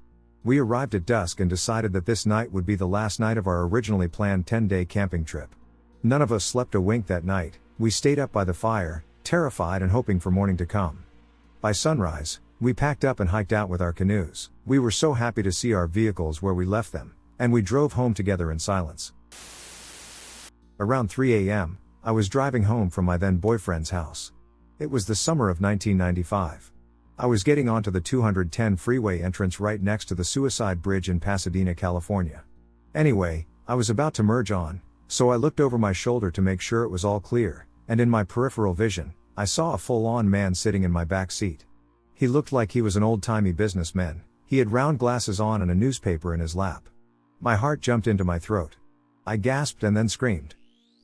We arrived at dusk and decided that this night would be the last night of our originally planned 10-day camping trip. None of us slept a wink that night. We stayed up by the fire, terrified and hoping for morning to come. By sunrise, We packed up and hiked out with our canoes. We were so happy to see our vehicles where we left them, and we drove home together in silence. Around 3 a.m., I was driving home from my then boyfriend's house. It was the summer of 1995. I was getting onto the 210 freeway entrance right next to the Suicide Bridge in Pasadena, California. Anyway, I was about to merge on, so I looked over my shoulder to make sure it was all clear, and in my peripheral vision, I saw a full-on man sitting in my back seat. He looked like he was an old-timey businessman. He had round glasses on and a newspaper in his lap. My heart jumped into my throat. I gasped and then screamed.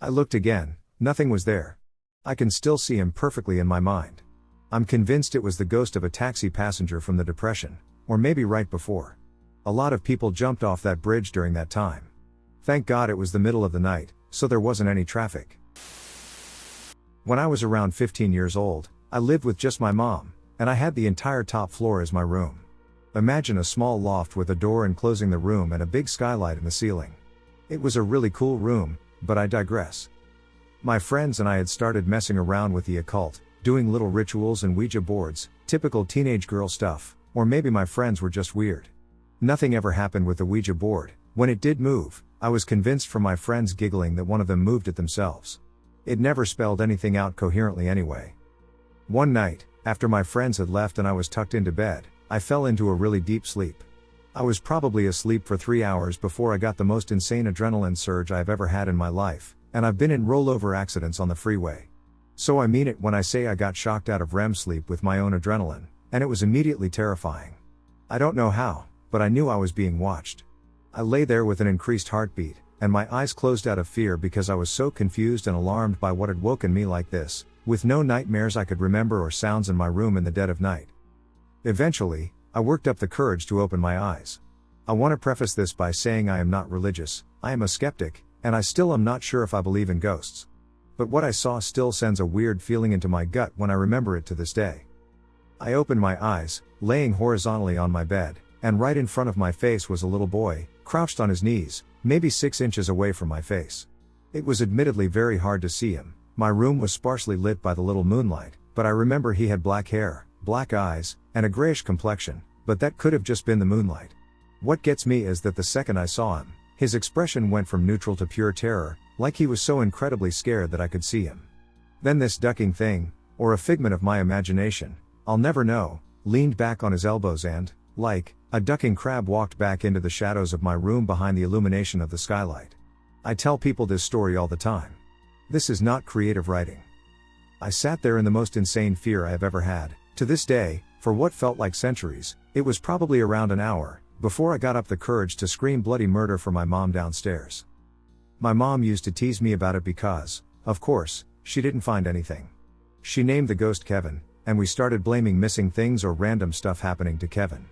I looked again, nothing was there. I can still see him perfectly in my mind. I'm convinced it was the ghost of a taxi passenger from the Depression, or maybe right before. A lot of people jumped off that bridge during that time. Thank God it was the middle of the night, so there wasn't any traffic. When I was around 15 years old, I lived with just my mom, and I had the entire top floor as my room. Imagine a small loft with a door enclosing the room and a big skylight in the ceiling. It was a really cool room, but I digress. My friends and I had started messing around with the occult, doing little rituals and Ouija boards, typical teenage girl stuff, or maybe my friends were just weird. Nothing ever happened with the Ouija board. When it did move, I was convinced from my friends giggling that one of them moved it themselves. It never spelled anything out coherently anyway. One night, after my friends had left and I was tucked into bed, I fell into a really deep sleep. I was probably asleep for 3 hours before I got the most insane adrenaline surge I've ever had in my life, and I've been in rollover accidents on the freeway. So I mean it when I say I got shocked out of REM sleep with my own adrenaline, and it was immediately terrifying. I don't know how, but I knew I was being watched. I lay there with an increased heartbeat, and my eyes closed out of fear because I was so confused and alarmed by what had woken me like this, with no nightmares I could remember or sounds in my room in the dead of night. Eventually, I worked up the courage to open my eyes. I want to preface this by saying I am not religious, I am a skeptic, and I still am not sure if I believe in ghosts. But what I saw still sends a weird feeling into my gut when I remember it to this day. I opened my eyes, laying horizontally on my bed, and right in front of my face was a little boy, crouched on his knees, maybe 6 inches away from my face. It was admittedly very hard to see him. My room was sparsely lit by the little moonlight, but I remember he had black hair, black eyes, and a grayish complexion, but that could have just been the moonlight. What gets me is that the second I saw him, his expression went from neutral to pure terror, like he was so incredibly scared that I could see him. Then this ducking thing, or a figment of my imagination, I'll never know, leaned back on his elbows and, like a ducking crab, walked back into the shadows of my room behind the illumination of the skylight. I tell people this story all the time. This is not creative writing. I sat there in the most insane fear I have ever had. To this day, for what felt like centuries, it was probably around an hour, before I got up the courage to scream bloody murder for my mom downstairs. My mom used to tease me about it because, of course, she didn't find anything. She named the ghost Kevin, and we started blaming missing things or random stuff happening to Kevin.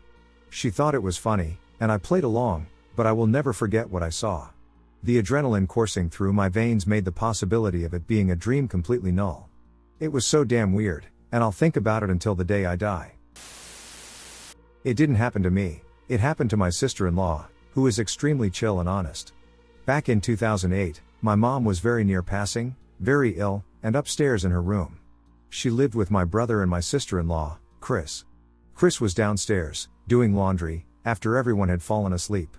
She thought it was funny, and I played along, but I will never forget what I saw. The adrenaline coursing through my veins made the possibility of it being a dream completely null. It was so damn weird, and I'll think about it until the day I die. It didn't happen to me, it happened to my sister-in-law, who is extremely chill and honest. Back in 2008, my mom was very near passing, very ill, and upstairs in her room. She lived with my brother and my sister-in-law, Chris. Chris was downstairs, doing laundry, after everyone had fallen asleep.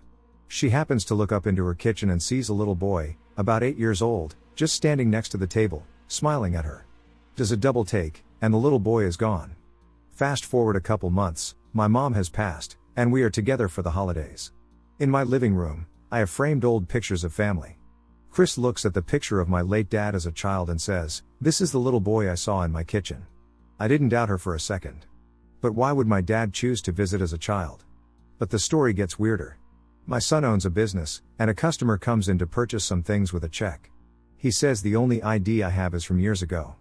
She happens to look up into her kitchen and sees a little boy, about 8 years old, just standing next to the table, smiling at her. Does a double take, and the little boy is gone. Fast forward a couple months, my mom has passed, and we are together for the holidays. In my living room, I have framed old pictures of family. Chris looks at the picture of my late dad as a child and says, "This is the little boy I saw in my kitchen." I didn't doubt her for a second. But why would my dad choose to visit as a child? But the story gets weirder. My son owns a business, and a customer comes in to purchase some things with a check. He says the only ID I have is from years ago.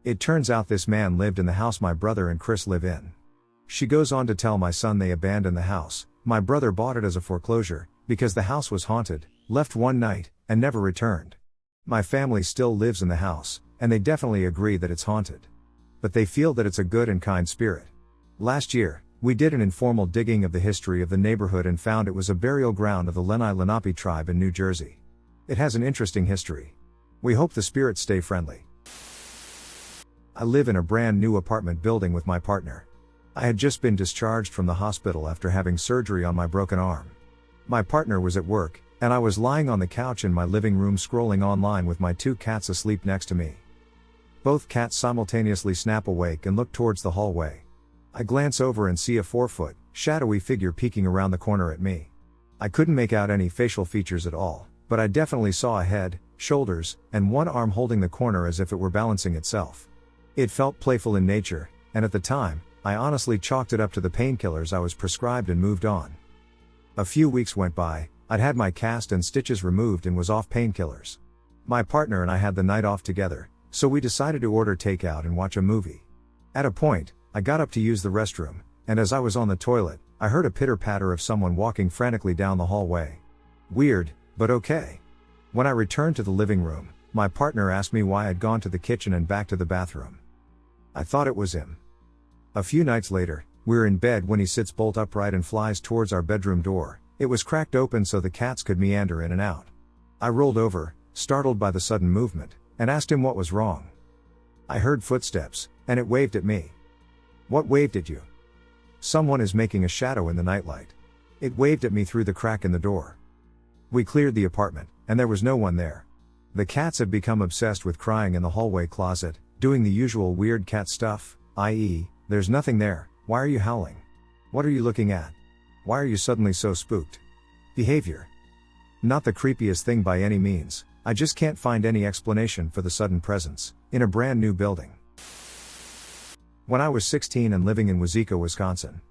It turns out this man lived in the house my brother and Chris live in. She goes on to tell my son they abandoned the house. My brother bought it as a foreclosure, because the house was haunted, left one night, and never returned. My family still lives in the house, and they definitely agree that it's haunted. But they feel that it's a good and kind spirit. Last year, we did an informal digging of the history of the neighborhood and found it was a burial ground of the Lenni Lenape tribe in New Jersey. It has an interesting history. We hope the spirits stay friendly. I live in a brand new apartment building with my partner. I had just been discharged from the hospital after having surgery on my broken arm. My partner was at work, and I was lying on the couch in my living room scrolling online with my 2 cats asleep next to me. Both cats simultaneously snap awake and look towards the hallway. I glance over and see a 4-foot, shadowy figure peeking around the corner at me. I couldn't make out any facial features at all, but I definitely saw a head, shoulders, and one arm holding the corner as if it were balancing itself. It felt playful in nature, and at the time, I honestly chalked it up to the painkillers I was prescribed and moved on. A few weeks went by, I'd had my cast and stitches removed and was off painkillers. My partner and I had the night off together, so we decided to order takeout and watch a movie. At a point, I got up to use the restroom, and as I was on the toilet, I heard a pitter-patter of someone walking frantically down the hallway. Weird, but okay. When I returned to the living room, my partner asked me why I'd gone to the kitchen and back to the bathroom. I thought it was him. A few nights later, we're in bed when he sits bolt upright and flies towards our bedroom door. It was cracked open so the cats could meander in and out. I rolled over, startled by the sudden movement, and asked him what was wrong. I heard footsteps, and it waved at me. What waved at you? Someone is making a shadow in the nightlight. It waved at me through the crack in the door. We cleared the apartment, and there was no one there. The cats had become obsessed with crying in the hallway closet, doing the usual weird cat stuff, i.e., there's nothing there, why are you howling? What are you looking at? Why are you suddenly so spooked? Behavior. Not the creepiest thing by any means, I just can't find any explanation for the sudden presence, in a brand new building. When I was 16 and living in Wazeeka, Wisconsin,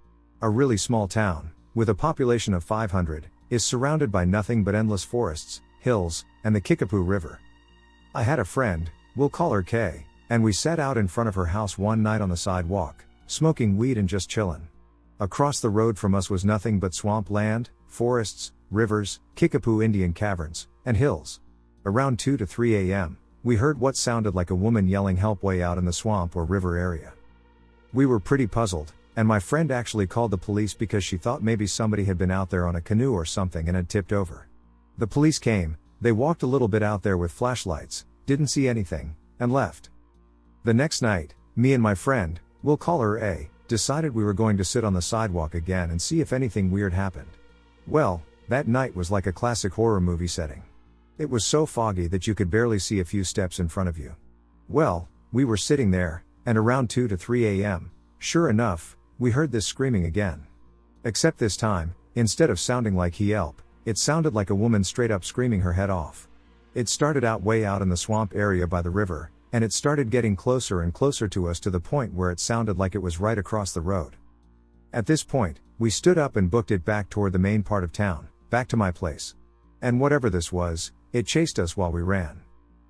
a really small town, with a population of 500, is surrounded by nothing but endless forests, hills, and the Kickapoo River. I had a friend, we'll call her Kay, and we sat out in front of her house one night on the sidewalk, smoking weed and just chillin'. Across the road from us was nothing but swamp land, forests, rivers, Kickapoo Indian caverns, and hills. Around 2 to 3 a.m., we heard what sounded like a woman yelling help way out in the swamp or river area. We were pretty puzzled, and my friend actually called the police because she thought maybe somebody had been out there on a canoe or something and had tipped over. The police came, they walked a little bit out there with flashlights, didn't see anything, and left. The next night, me and my friend, we'll call her A, decided we were going to sit on the sidewalk again and see if anything weird happened. Well, that night was like a classic horror movie setting. It was so foggy that you could barely see a few steps in front of you. Well, we were sitting there, and around 2 to 3 a.m., sure enough, we heard this screaming again. Except this time, instead of sounding like yelp, it sounded like a woman straight up screaming her head off. It started out way out in the swamp area by the river, and it started getting closer and closer to us to the point where it sounded like it was right across the road. At this point, we stood up and booked it back toward the main part of town, back to my place. And whatever this was, it chased us while we ran.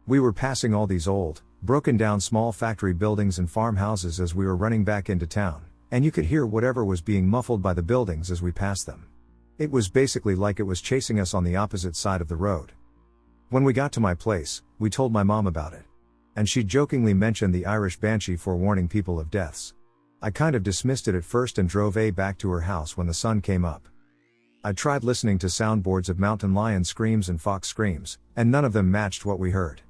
We were passing all these old, broken down small factory buildings and farmhouses as we were running back into town, and you could hear whatever was being muffled by the buildings as we passed them. It was basically like it was chasing us on the opposite side of the road. When we got to my place, we told my mom about it. And she jokingly mentioned the Irish banshee forewarning people of deaths. I kind of dismissed it at first and drove A back to her house when the sun came up. I tried listening to soundboards of mountain lion screams and fox screams, and none of them matched what we heard.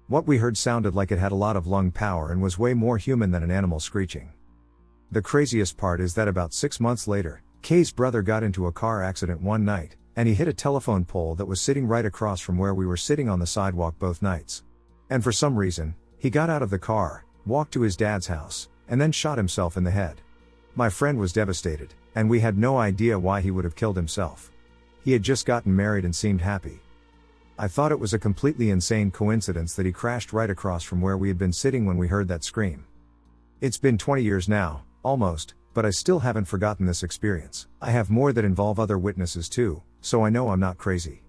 What we heard sounded like it had a lot of lung power and was way more human than an animal screeching. The craziest part is that about 6 months later, Kay's brother got into a car accident one night, and he hit a telephone pole that was sitting right across from where we were sitting on the sidewalk both nights. And for some reason, he got out of the car, walked to his dad's house, and then shot himself in the head. My friend was devastated, and we had no idea why he would have killed himself. He had just gotten married and seemed happy. I thought it was a completely insane coincidence that he crashed right across from where we had been sitting when we heard that scream. It's been 20 years now, almost, but I still haven't forgotten this experience. I have more that involve other witnesses too, so I know I'm not crazy.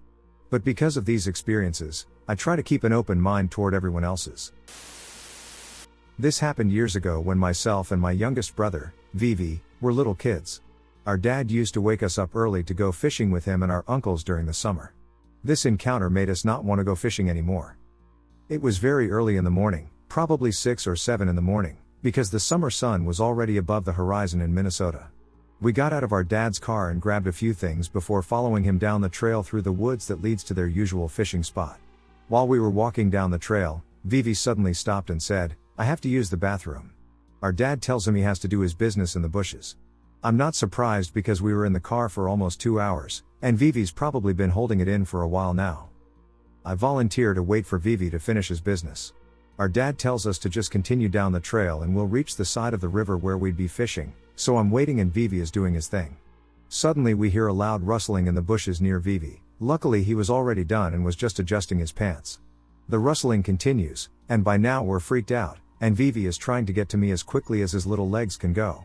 But because of these experiences, I try to keep an open mind toward everyone else's. This happened years ago when myself and my youngest brother, Vivi, were little kids. Our dad used to wake us up early to go fishing with him and our uncles during the summer. This encounter made us not want to go fishing anymore. It was very early in the morning, probably 6 or 7 in the morning, because the summer sun was already above the horizon in Minnesota. We got out of our dad's car and grabbed a few things before following him down the trail through the woods that leads to their usual fishing spot. While we were walking down the trail, Vivi suddenly stopped and said, "I have to use the bathroom." Our dad tells him he has to do his business in the bushes. I'm not surprised because we were in the car for almost 2 hours, and Vivi's probably been holding it in for a while now. I volunteer to wait for Vivi to finish his business. Our dad tells us to just continue down the trail and we'll reach the side of the river where we'd be fishing, so I'm waiting and Vivi is doing his thing. Suddenly we hear a loud rustling in the bushes near Vivi. Luckily he was already done and was just adjusting his pants. The rustling continues, and by now we're freaked out, and Vivi is trying to get to me as quickly as his little legs can go.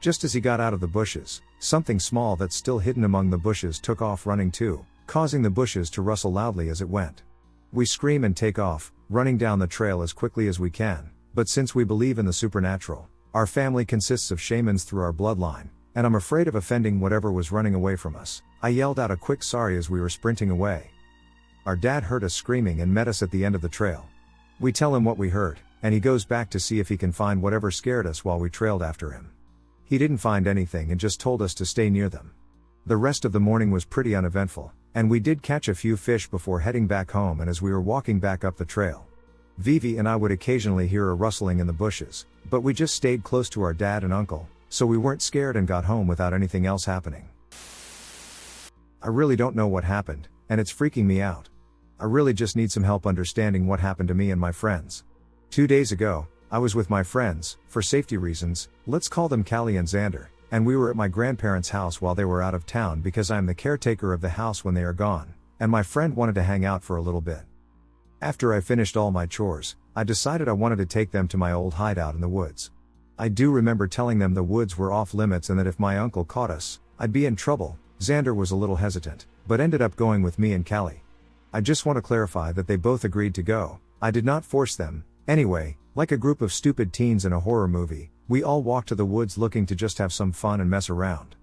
Just as he got out of the bushes, something small that's still hidden among the bushes took off running too, causing the bushes to rustle loudly as it went. We scream and take off, running down the trail as quickly as we can, but since we believe in the supernatural, our family consists of shamans through our bloodline, and I'm afraid of offending whatever was running away from us, I yelled out a quick sorry as we were sprinting away. Our dad heard us screaming and met us at the end of the trail. We tell him what we heard, and he goes back to see if he can find whatever scared us while we trailed after him. He didn't find anything and just told us to stay near them. The rest of the morning was pretty uneventful, and we did catch a few fish before heading back home, and as we were walking back up the trail, Vivi and I would occasionally hear a rustling in the bushes, but we just stayed close to our dad and uncle, so we weren't scared and got home without anything else happening. I really don't know what happened, and it's freaking me out. I really just need some help understanding what happened to me and my friends. 2 days ago, I was with my friends, for safety reasons, let's call them Callie and Xander, and we were at my grandparents' house while they were out of town because I am the caretaker of the house when they are gone, and my friend wanted to hang out for a little bit. After I finished all my chores, I decided I wanted to take them to my old hideout in the woods. I do remember telling them the woods were off limits and that if my uncle caught us, I'd be in trouble. Xander was a little hesitant, but ended up going with me and Callie. I just want to clarify that they both agreed to go. I did not force them. Anyway, like a group of stupid teens in a horror movie, we all walk to the woods looking to just have some fun and mess around.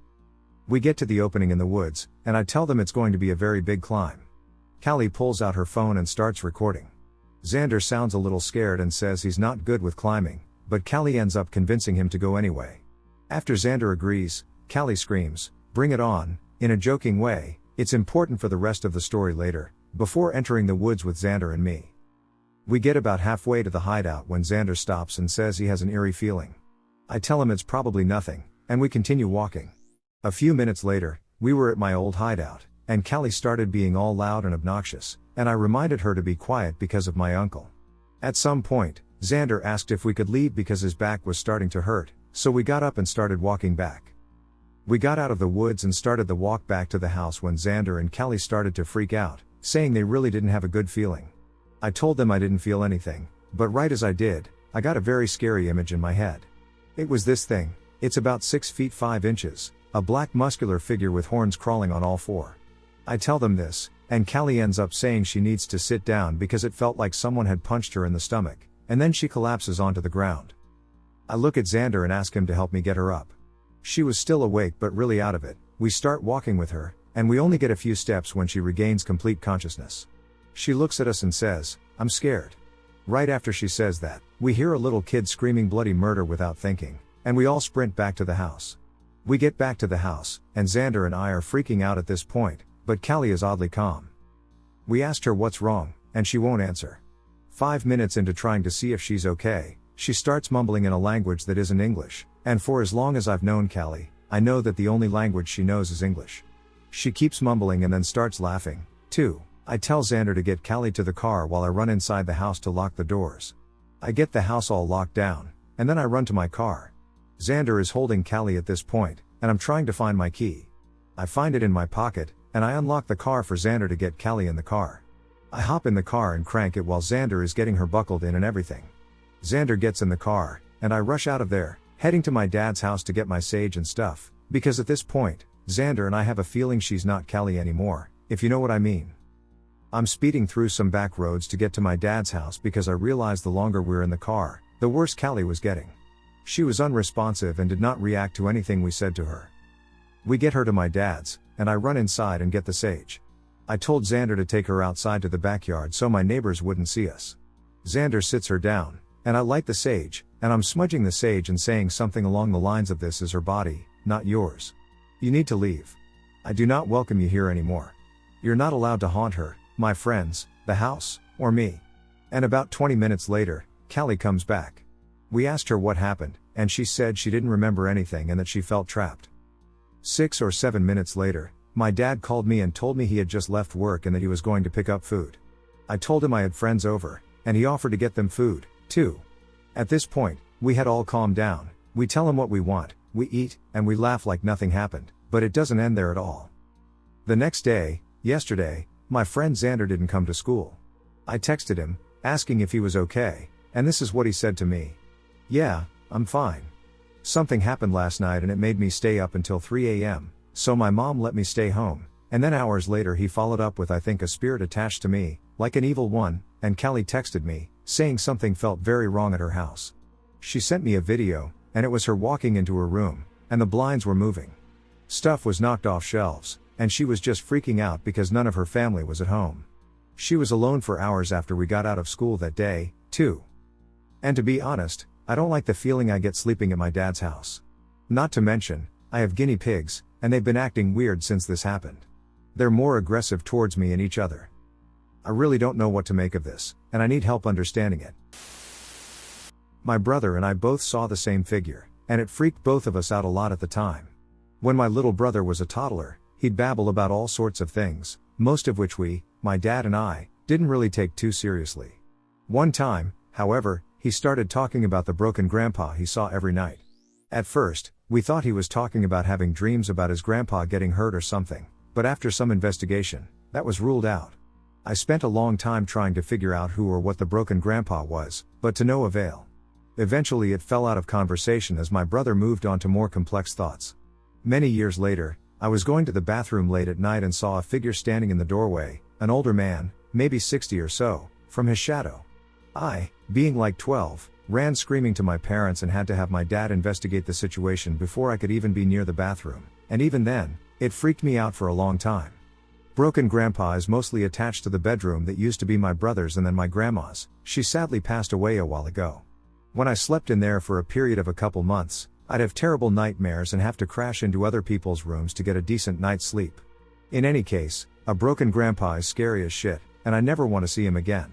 We get to the opening in the woods, and I tell them it's going to be a very big climb. Callie pulls out her phone and starts recording. Xander sounds a little scared and says he's not good with climbing, but Callie ends up convincing him to go anyway. After Xander agrees, Callie screams, "Bring it on," in a joking way. It's important for the rest of the story later, before entering the woods with Xander and me. We get about halfway to the hideout when Xander stops and says he has an eerie feeling. I tell him it's probably nothing, and we continue walking. A few minutes later, we were at my old hideout, and Callie started being all loud and obnoxious, and I reminded her to be quiet because of my uncle. At some point, Xander asked if we could leave because his back was starting to hurt, so we got up and started walking back. We got out of the woods and started the walk back to the house when Xander and Callie started to freak out, saying they really didn't have a good feeling. I told them I didn't feel anything, but right as I did, I got a very scary image in my head. It was this thing. It's about 6 feet 5 inches, a black muscular figure with horns crawling on all four. I tell them this, and Callie ends up saying she needs to sit down because it felt like someone had punched her in the stomach, and then she collapses onto the ground. I look at Xander and ask him to help me get her up. She was still awake but really out of it. We start walking with her, and we only get a few steps when she regains complete consciousness. She looks at us and says, "I'm scared." Right after she says that, we hear a little kid screaming bloody murder without thinking, and we all sprint back to the house. We get back to the house, and Xander and I are freaking out at this point, but Callie is oddly calm. We asked her what's wrong, and she won't answer. 5 minutes into trying to see if she's okay, she starts mumbling in a language that isn't English, and for as long as I've known Callie, I know that the only language she knows is English. She keeps mumbling and then starts laughing, too. I tell Xander to get Callie to the car while I run inside the house to lock the doors. I get the house all locked down, and then I run to my car. Xander is holding Callie at this point, and I'm trying to find my key. I find it in my pocket, and I unlock the car for Xander to get Callie in the car. I hop in the car and crank it while Xander is getting her buckled in and everything. Xander gets in the car, and I rush out of there, heading to my dad's house to get my sage and stuff, because at this point, Xander and I have a feeling she's not Callie anymore, if you know what I mean. I'm speeding through some back roads to get to my dad's house because I realized the longer we're in the car, the worse Callie was getting. She was unresponsive and did not react to anything we said to her. We get her to my dad's, and I run inside and get the sage. I told Xander to take her outside to the backyard so my neighbors wouldn't see us. Xander sits her down, and I light the sage, and I'm smudging the sage and saying something along the lines of "This is her body, not yours. You need to leave. I do not welcome you here anymore. You're not allowed to haunt her, my friends, the house, or me." And about 20 minutes later, Callie comes back. We asked her what happened, and she said she didn't remember anything and that she felt trapped. 6 or 7 minutes later, my dad called me and told me he had just left work and that he was going to pick up food. I told him I had friends over, and he offered to get them food, too. At this point, we had all calmed down. We tell him what we want, we eat, and we laugh like nothing happened, but it doesn't end there at all. The next day, yesterday, my friend Xander didn't come to school. I texted him, asking if he was okay, and this is what he said to me. "Yeah, I'm fine. Something happened last night and it made me stay up until 3 a.m., so my mom let me stay home," and then hours later he followed up with "I think a spirit attached to me, like an evil one," and Callie texted me, saying something felt very wrong at her house. She sent me a video, and it was her walking into her room, and the blinds were moving. Stuff was knocked off shelves, and she was just freaking out because none of her family was at home. She was alone for hours after we got out of school that day, too. And to be honest, I don't like the feeling I get sleeping at my dad's house. Not to mention, I have guinea pigs, and they've been acting weird since this happened. They're more aggressive towards me and each other. I really don't know what to make of this, and I need help understanding it. My brother and I both saw the same figure, and it freaked both of us out a lot at the time. When my little brother was a toddler, he'd babble about all sorts of things, most of which we, my dad and I, didn't really take too seriously. One time, however, he started talking about the broken grandpa he saw every night. At first, we thought he was talking about having dreams about his grandpa getting hurt or something, but after some investigation, that was ruled out. I spent a long time trying to figure out who or what the broken grandpa was, but to no avail. Eventually it fell out of conversation as my brother moved on to more complex thoughts. Many years later, I was going to the bathroom late at night and saw a figure standing in the doorway, an older man, maybe 60 or so, from his shadow. I, being like 12, ran screaming to my parents and had to have my dad investigate the situation before I could even be near the bathroom, and even then, it freaked me out for a long time. Broken grandpa is mostly attached to the bedroom that used to be my brother's and then my grandma's. She sadly passed away a while ago. When I slept in there for a period of a couple months, I'd have terrible nightmares and have to crash into other people's rooms to get a decent night's sleep. In any case, a broken grandpa is scary as shit, and I never want to see him again.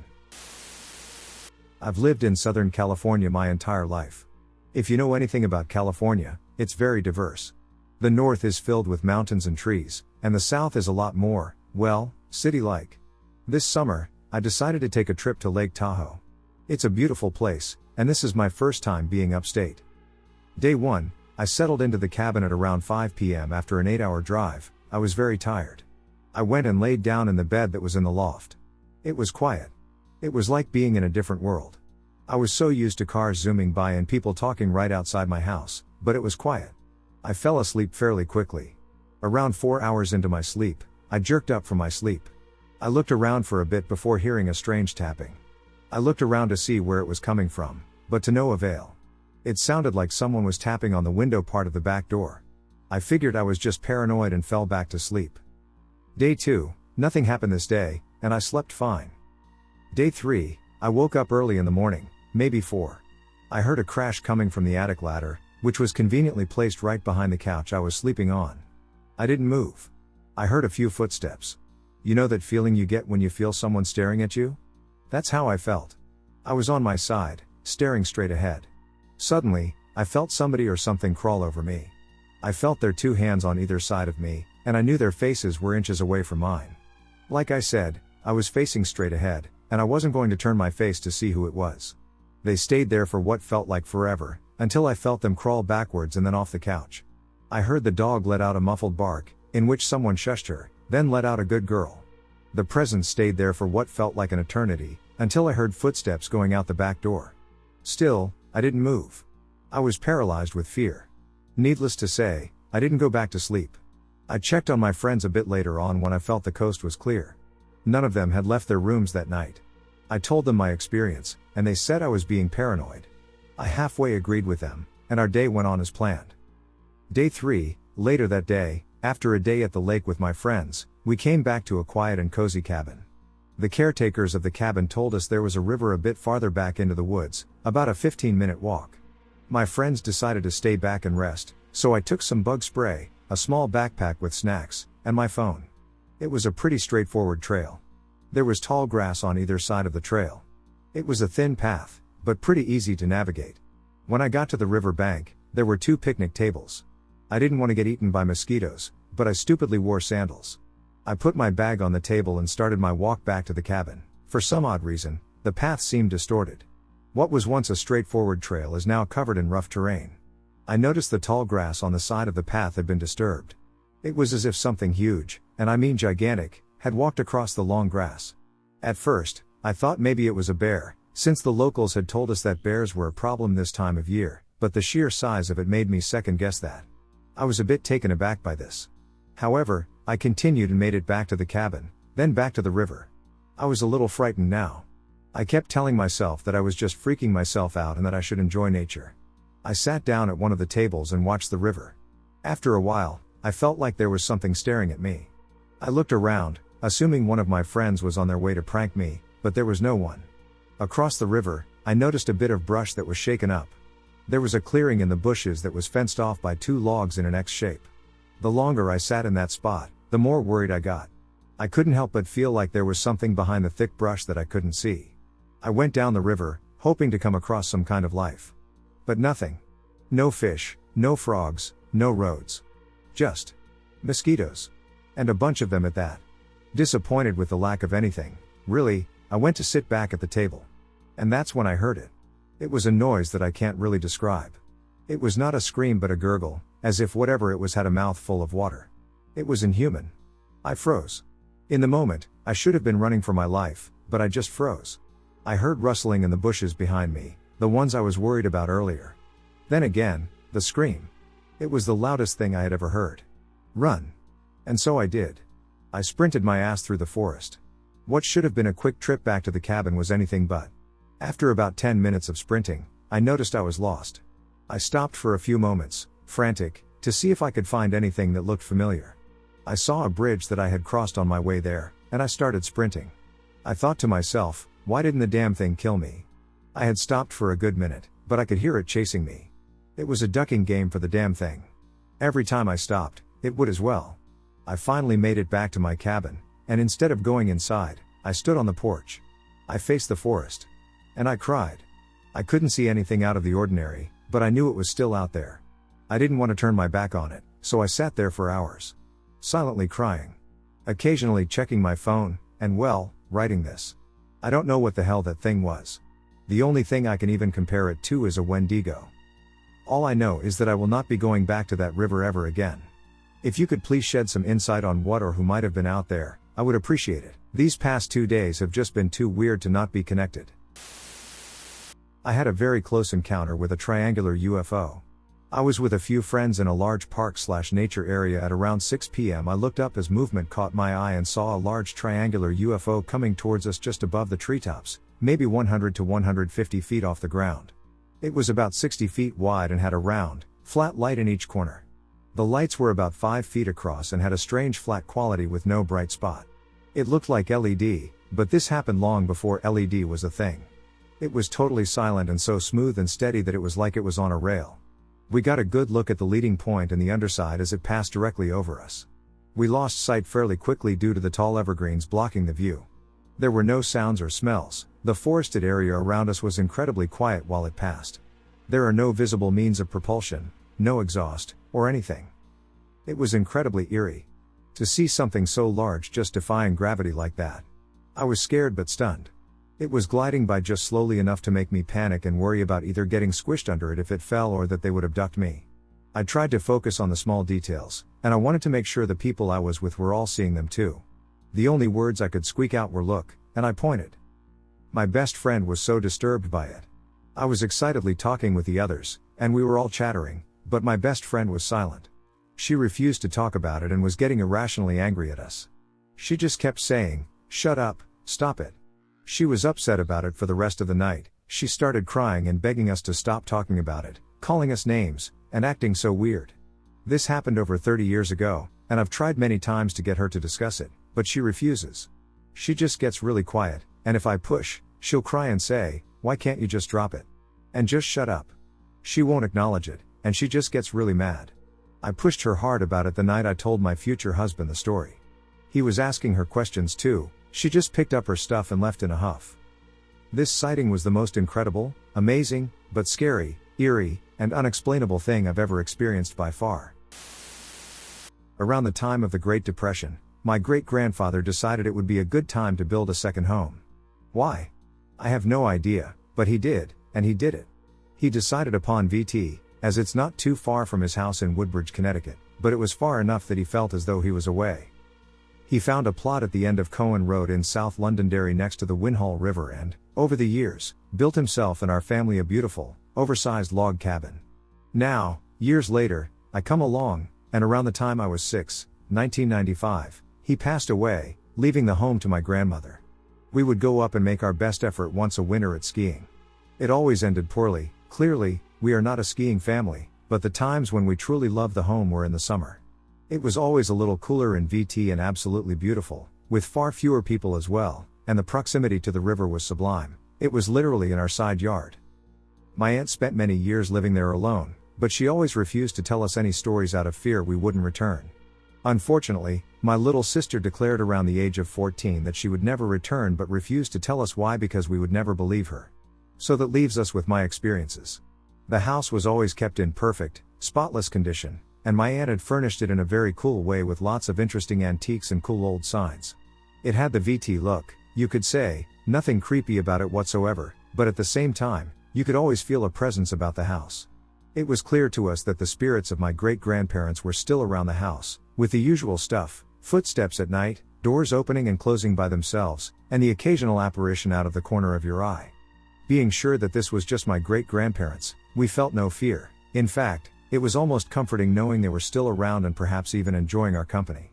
I've lived in Southern California my entire life. If you know anything about California, it's very diverse. The north is filled with mountains and trees, and the south is a lot more, well, city-like. This summer, I decided to take a trip to Lake Tahoe. It's a beautiful place, and this is my first time being upstate. Day 1, I settled into the cabin at around 5 p.m. after an 8-hour drive. I was very tired. I went and laid down in the bed that was in the loft. It was quiet. It was like being in a different world. I was so used to cars zooming by and people talking right outside my house, but it was quiet. I fell asleep fairly quickly. Around 4 hours into my sleep, I jerked up from my sleep. I looked around for a bit before hearing a strange tapping. I looked around to see where it was coming from, but to no avail. It sounded like someone was tapping on the window part of the back door. I figured I was just paranoid and fell back to sleep. Day 2, nothing happened this day, and I slept fine. Day 3, I woke up early in the morning, maybe 4. I heard a crash coming from the attic ladder, which was conveniently placed right behind the couch I was sleeping on. I didn't move. I heard a few footsteps. You know that feeling you get when you feel someone staring at you? That's how I felt. I was on my side, staring straight ahead. Suddenly, I felt somebody or something crawl over me. I felt their 2 hands on either side of me, and I knew their faces were inches away from mine. Like I said, I was facing straight ahead, and I wasn't going to turn my face to see who it was. They stayed there for what felt like forever, until I felt them crawl backwards and then off the couch. I heard the dog let out a muffled bark, in which someone shushed her, then let out a good girl. The presence stayed there for what felt like an eternity, until I heard footsteps going out the back door. Still, I didn't move. I was paralyzed with fear. Needless to say, I didn't go back to sleep. I checked on my friends a bit later on when I felt the coast was clear. None of them had left their rooms that night. I told them my experience, and they said I was being paranoid. I halfway agreed with them, and our day went on as planned. Day 3, later that day, after a day at the lake with my friends, we came back to a quiet and cozy cabin. The caretakers of the cabin told us there was a river a bit farther back into the woods, about a 15-minute walk. My friends decided to stay back and rest, so I took some bug spray, a small backpack with snacks, and my phone. It was a pretty straightforward trail. There was tall grass on either side of the trail. It was a thin path, but pretty easy to navigate. When I got to the river bank, there were 2 picnic tables. I didn't want to get eaten by mosquitoes, but I stupidly wore sandals. I put my bag on the table and started my walk back to the cabin. For some odd reason, the path seemed distorted. What was once a straightforward trail is now covered in rough terrain. I noticed the tall grass on the side of the path had been disturbed. It was as if something huge, and I mean gigantic, had walked across the long grass. At first, I thought maybe it was a bear, since the locals had told us that bears were a problem this time of year, but the sheer size of it made me second guess that. I was a bit taken aback by this. However, I continued and made it back to the cabin, then back to the river. I was a little frightened now. I kept telling myself that I was just freaking myself out and that I should enjoy nature. I sat down at one of the tables and watched the river. After a while, I felt like there was something staring at me. I looked around, assuming one of my friends was on their way to prank me, but there was no one. Across the river, I noticed a bit of brush that was shaken up. There was a clearing in the bushes that was fenced off by 2 logs in an X shape. The longer I sat in that spot, the more worried I got. I couldn't help but feel like there was something behind the thick brush that I couldn't see. I went down the river, hoping to come across some kind of life. But nothing. No fish, no frogs, no roads. Just mosquitoes. And a bunch of them at that. Disappointed with the lack of anything, really, I went to sit back at the table. And that's when I heard it. It was a noise that I can't really describe. It was not a scream but a gurgle, as if whatever it was had a mouth full of water. It was inhuman. I froze. In the moment, I should have been running for my life, but I just froze. I heard rustling in the bushes behind me, the ones I was worried about earlier. Then again, the scream. It was the loudest thing I had ever heard. Run. And so I did. I sprinted my ass through the forest. What should have been a quick trip back to the cabin was anything but. After about 10 minutes of sprinting, I noticed I was lost. I stopped for a few moments, frantic, to see if I could find anything that looked familiar. I saw a bridge that I had crossed on my way there, and I started sprinting. I thought to myself, why didn't the damn thing kill me? I had stopped for a good minute, but I could hear it chasing me. It was a ducking game for the damn thing. Every time I stopped, it would as well. I finally made it back to my cabin, and instead of going inside, I stood on the porch. I faced the forest. And I cried. I couldn't see anything out of the ordinary, but I knew it was still out there. I didn't want to turn my back on it, so I sat there for hours. Silently crying. Occasionally checking my phone, and well, writing this. I don't know what the hell that thing was. The only thing I can even compare it to is a Wendigo. All I know is that I will not be going back to that river ever again. If you could please shed some insight on what or who might have been out there, I would appreciate it. These past 2 days have just been too weird to not be connected. I had a very close encounter with a triangular UFO. I was with a few friends in a large park/nature area at around 6 p.m. I looked up as movement caught my eye and saw a large triangular UFO coming towards us just above the treetops, maybe 100 to 150 feet off the ground. It was about 60 feet wide and had a round, flat light in each corner. The lights were about 5 feet across and had a strange flat quality with no bright spot. It looked like LED, but this happened long before LED was a thing. It was totally silent and so smooth and steady that it was like it was on a rail. We got a good look at the leading point and the underside as it passed directly over us. We lost sight fairly quickly due to the tall evergreens blocking the view. There were no sounds or smells. The forested area around us was incredibly quiet while it passed. There are no visible means of propulsion, no exhaust, or anything. It was incredibly eerie. To see something so large just defying gravity like that. I was scared but stunned. It was gliding by just slowly enough to make me panic and worry about either getting squished under it if it fell or that they would abduct me. I tried to focus on the small details, and I wanted to make sure the people I was with were all seeing them too. The only words I could squeak out were "look," and I pointed. My best friend was so disturbed by it. I was excitedly talking with the others, and we were all chattering, but my best friend was silent. She refused to talk about it and was getting irrationally angry at us. She just kept saying, "Shut up, stop it." She was upset about it for the rest of the night. She started crying and begging us to stop talking about it, calling us names, and acting so weird. This happened over 30 years ago, and I've tried many times to get her to discuss it, but she refuses. She just gets really quiet, and if I push, she'll cry and say, "Why can't you just drop it? And just shut up?" She won't acknowledge it, and she just gets really mad. I pushed her hard about it the night I told my future husband the story. He was asking her questions too. She just picked up her stuff and left in a huff. This sighting was the most incredible, amazing, but scary, eerie, and unexplainable thing I've ever experienced by far. Around the time of the Great Depression, my great-grandfather decided it would be a good time to build a second home. Why? I have no idea, but he did, and he did it. He decided upon VT, as it's not too far from his house in Woodbridge, Connecticut, but it was far enough that he felt as though he was away. He found a plot at the end of Cohen Road in South Londonderry next to the Winhall River and, over the years, built himself and our family a beautiful, oversized log cabin. Now, years later, I come along, and around the time I was 6, 1995, he passed away, leaving the home to my grandmother. We would go up and make our best effort once a winter at skiing. It always ended poorly. Clearly, we are not a skiing family, but the times when we truly loved the home were in the summer. It was always a little cooler in VT and absolutely beautiful, with far fewer people as well, and the proximity to the river was sublime. It was literally in our side yard. My aunt spent many years living there alone, but she always refused to tell us any stories out of fear we wouldn't return. Unfortunately, my little sister declared around the age of 14 that she would never return but refused to tell us why because we would never believe her. So that leaves us with my experiences. The house was always kept in perfect, spotless condition, and my aunt had furnished it in a very cool way with lots of interesting antiques and cool old signs. It had the VT look, you could say, nothing creepy about it whatsoever, but at the same time, you could always feel a presence about the house. It was clear to us that the spirits of my great-grandparents were still around the house, with the usual stuff, footsteps at night, doors opening and closing by themselves, and the occasional apparition out of the corner of your eye. Being sure that this was just my great-grandparents, we felt no fear. In fact, it was almost comforting knowing they were still around and perhaps even enjoying our company.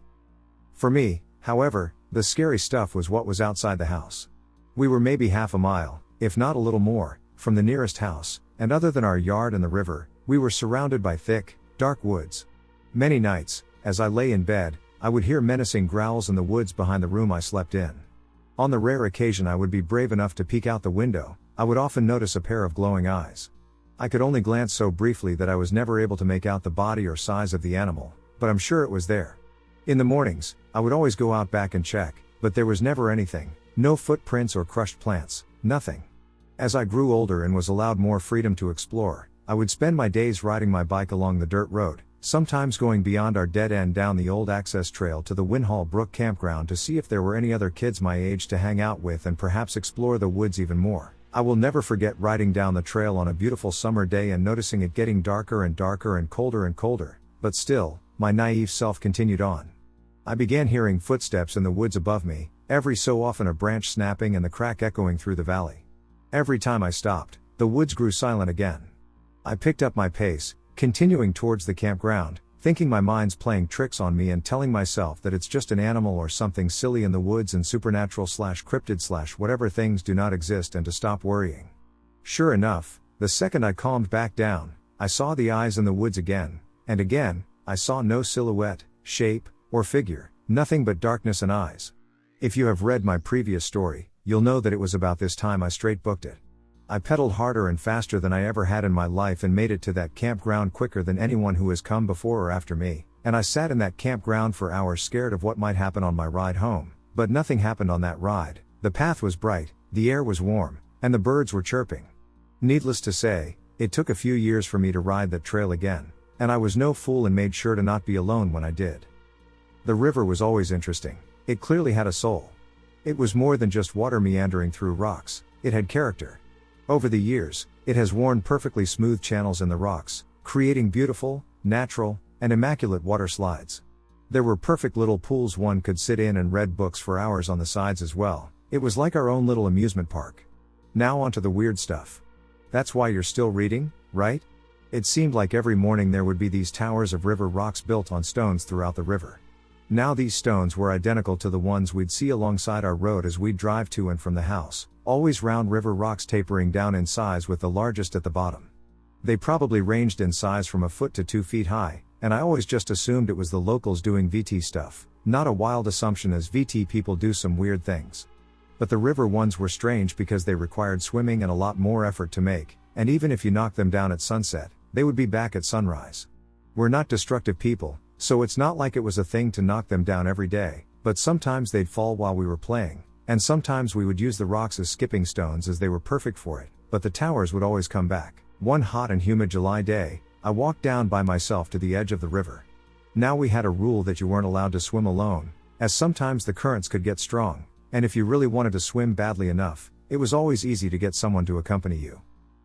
For me, however, the scary stuff was what was outside the house. We were maybe half a mile, if not a little more, from the nearest house, and other than our yard and the river, we were surrounded by thick, dark woods. Many nights, as I lay in bed, I would hear menacing growls in the woods behind the room I slept in. On the rare occasion I would be brave enough to peek out the window, I would often notice a pair of glowing eyes. I could only glance so briefly that I was never able to make out the body or size of the animal, but I'm sure it was there. In the mornings, I would always go out back and check, but there was never anything, no footprints or crushed plants, nothing. As I grew older and was allowed more freedom to explore, I would spend my days riding my bike along the dirt road, sometimes going beyond our dead end down the old access trail to the Winhall Brook campground to see if there were any other kids my age to hang out with and perhaps explore the woods even more. I will never forget riding down the trail on a beautiful summer day and noticing it getting darker and darker and colder, but still, my naive self continued on. I began hearing footsteps in the woods above me, every so often a branch snapping and the crack echoing through the valley. Every time I stopped, the woods grew silent again. I picked up my pace, continuing towards the campground, thinking my mind's playing tricks on me and telling myself that it's just an animal or something silly in the woods and supernatural/cryptid/ whatever things do not exist and to stop worrying. Sure enough, the second I calmed back down, I saw the eyes in the woods again, and again, I saw no silhouette, shape, or figure, nothing but darkness and eyes. If you have read my previous story, you'll know that it was about this time I straight booked it. I pedaled harder and faster than I ever had in my life and made it to that campground quicker than anyone who has come before or after me, and I sat in that campground for hours scared of what might happen on my ride home, but nothing happened on that ride. The path was bright, the air was warm, and the birds were chirping. Needless to say, it took a few years for me to ride that trail again, and I was no fool and made sure to not be alone when I did. The river was always interesting. It clearly had a soul. It was more than just water meandering through rocks, it had character. Over the years, it has worn perfectly smooth channels in the rocks, creating beautiful, natural, and immaculate water slides. There were perfect little pools one could sit in and read books for hours on the sides as well. It was like our own little amusement park. Now onto the weird stuff. That's why you're still reading, right? It seemed like every morning there would be these towers of river rocks built on stones throughout the river. Now these stones were identical to the ones we'd see alongside our road as we'd drive to and from the house, always round river rocks tapering down in size with the largest at the bottom. They probably ranged in size from a foot to 2 feet high, and I always just assumed it was the locals doing VT stuff, not a wild assumption as VT people do some weird things. But the river ones were strange because they required swimming and a lot more effort to make, and even if you knocked them down at sunset, they would be back at sunrise. We're not destructive people, so it's not like it was a thing to knock them down every day, but sometimes they'd fall while we were playing, and sometimes we would use the rocks as skipping stones as they were perfect for it, but the towers would always come back. One hot and humid July day, I walked down by myself to the edge of the river. Now we had a rule that you weren't allowed to swim alone, as sometimes the currents could get strong, and if you really wanted to swim badly enough, it was always easy to get someone to accompany you.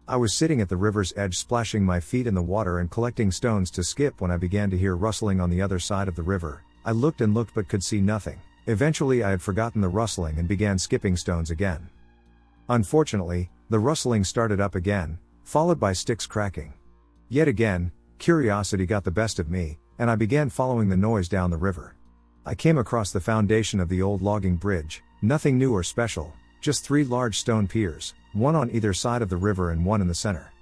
I was sitting at the river's edge splashing my feet in the water and collecting stones to skip when I began to hear rustling on the other side of the river. I looked and looked but could see nothing. Eventually I had forgotten the rustling and began skipping stones again. Unfortunately, the rustling started up again, followed by sticks cracking. Yet again, curiosity got the best of me, and I began following the noise down the river. I came across the foundation of the old logging bridge, nothing new or special, just 3 large stone piers, one on either side of the river and one in the center.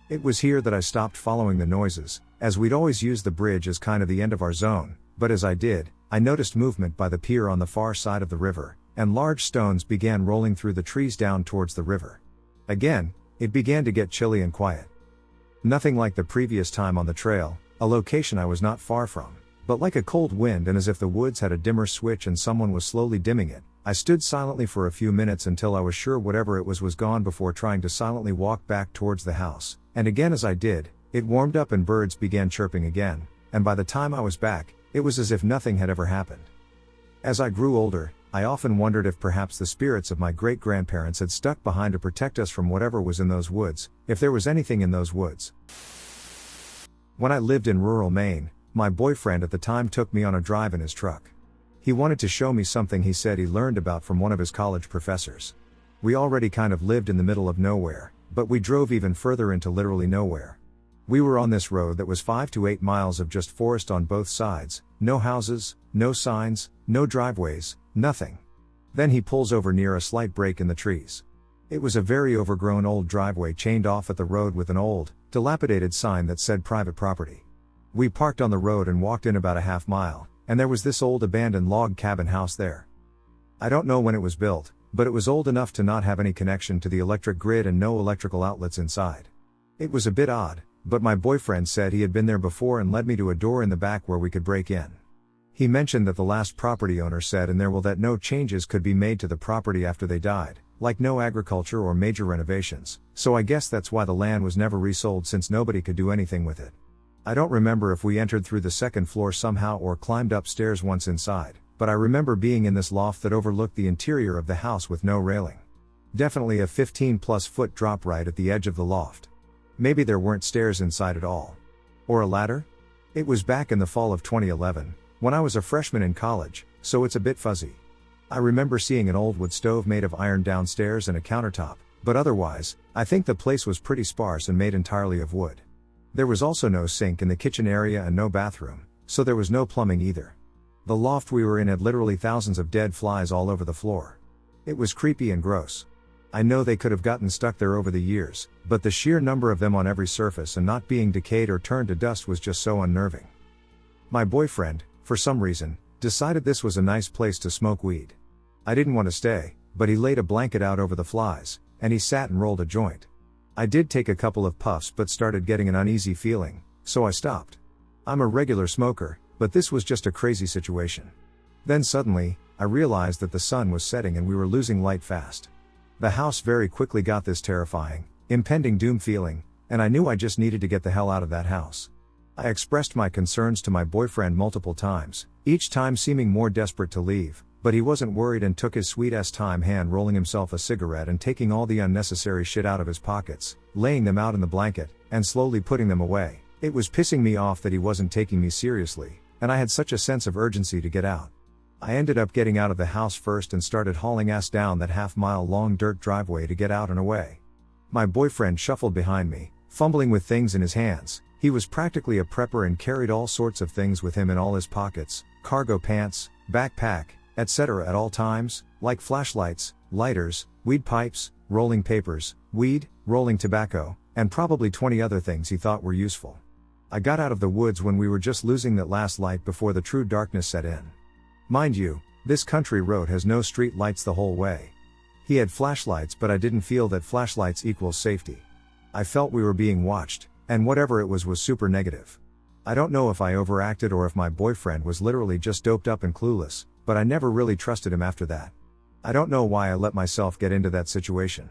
It was here that I stopped following the noises, as we'd always used the bridge as kind of the end of our zone, but as I did, I noticed movement by the pier on the far side of the river, and large stones began rolling through the trees down towards the river. Again, it began to get chilly and quiet. Nothing like the previous time on the trail, a location I was not far from, but like a cold wind and as if the woods had a dimmer switch and someone was slowly dimming it. I stood silently for a few minutes until I was sure whatever it was gone before trying to silently walk back towards the house, and again as I did, it warmed up and birds began chirping again, and by the time I was back, it was as if nothing had ever happened. As I grew older, I often wondered if perhaps the spirits of my great-grandparents had stuck behind to protect us from whatever was in those woods, if there was anything in those woods. When I lived in rural Maine, my boyfriend at the time took me on a drive in his truck. He wanted to show me something he said he learned about from one of his college professors. We already kind of lived in the middle of nowhere, but we drove even further into literally nowhere. We were on this road that was 5 to 8 miles of just forest on both sides, no houses, no signs, no driveways, nothing. Then he pulls over near a slight break in the trees. It was a very overgrown old driveway chained off at the road with an old, dilapidated sign that said private property. We parked on the road and walked in about a half mile, and there was this old abandoned log cabin house there. I don't know when it was built, but it was old enough to not have any connection to the electric grid and no electrical outlets inside. It was a bit odd, but my boyfriend said he had been there before and led me to a door in the back where we could break in. He mentioned that the last property owner said in there that no changes could be made to the property after they died, like no agriculture or major renovations, so I guess that's why the land was never resold since nobody could do anything with it. I don't remember if we entered through the second floor somehow or climbed upstairs once inside, but I remember being in this loft that overlooked the interior of the house with no railing. Definitely a 15+ foot drop right at the edge of the loft. Maybe there weren't stairs inside at all. Or a ladder? It was back in the fall of 2011, when I was a freshman in college, so it's a bit fuzzy. I remember seeing an old wood stove made of iron downstairs and a countertop, but otherwise, I think the place was pretty sparse and made entirely of wood. There was also no sink in the kitchen area and no bathroom, so there was no plumbing either. The loft we were in had literally thousands of dead flies all over the floor. It was creepy and gross. I know they could have gotten stuck there over the years, but the sheer number of them on every surface and not being decayed or turned to dust was just so unnerving. My boyfriend, for some reason, decided this was a nice place to smoke weed. I didn't want to stay, but he laid a blanket out over the flies, and he sat and rolled a joint. I did take a couple of puffs but started getting an uneasy feeling, so I stopped. I'm a regular smoker, but this was just a crazy situation. Then suddenly, I realized that the sun was setting and we were losing light fast. The house very quickly got this terrifying, impending doom feeling, and I knew I just needed to get the hell out of that house. I expressed my concerns to my boyfriend multiple times, each time seeming more desperate to leave, but he wasn't worried and took his sweet-ass time hand rolling himself a cigarette and taking all the unnecessary shit out of his pockets, laying them out in the blanket, and slowly putting them away. It was pissing me off that he wasn't taking me seriously, and I had such a sense of urgency to get out. I ended up getting out of the house first and started hauling ass down that half-mile long dirt driveway to get out and away. My boyfriend shuffled behind me, fumbling with things in his hands. He was practically a prepper and carried all sorts of things with him in all his pockets, cargo pants, backpack, etc. at all times, like flashlights, lighters, weed pipes, rolling papers, weed, rolling tobacco, and probably 20 other things he thought were useful. I got out of the woods when we were just losing that last light before the true darkness set in. Mind you, this country road has no street lights the whole way. He had flashlights, but I didn't feel that flashlights equals safety. I felt we were being watched, and whatever it was super negative. I don't know if I overacted or if my boyfriend was literally just doped up and clueless, but I never really trusted him after that. I don't know why I let myself get into that situation.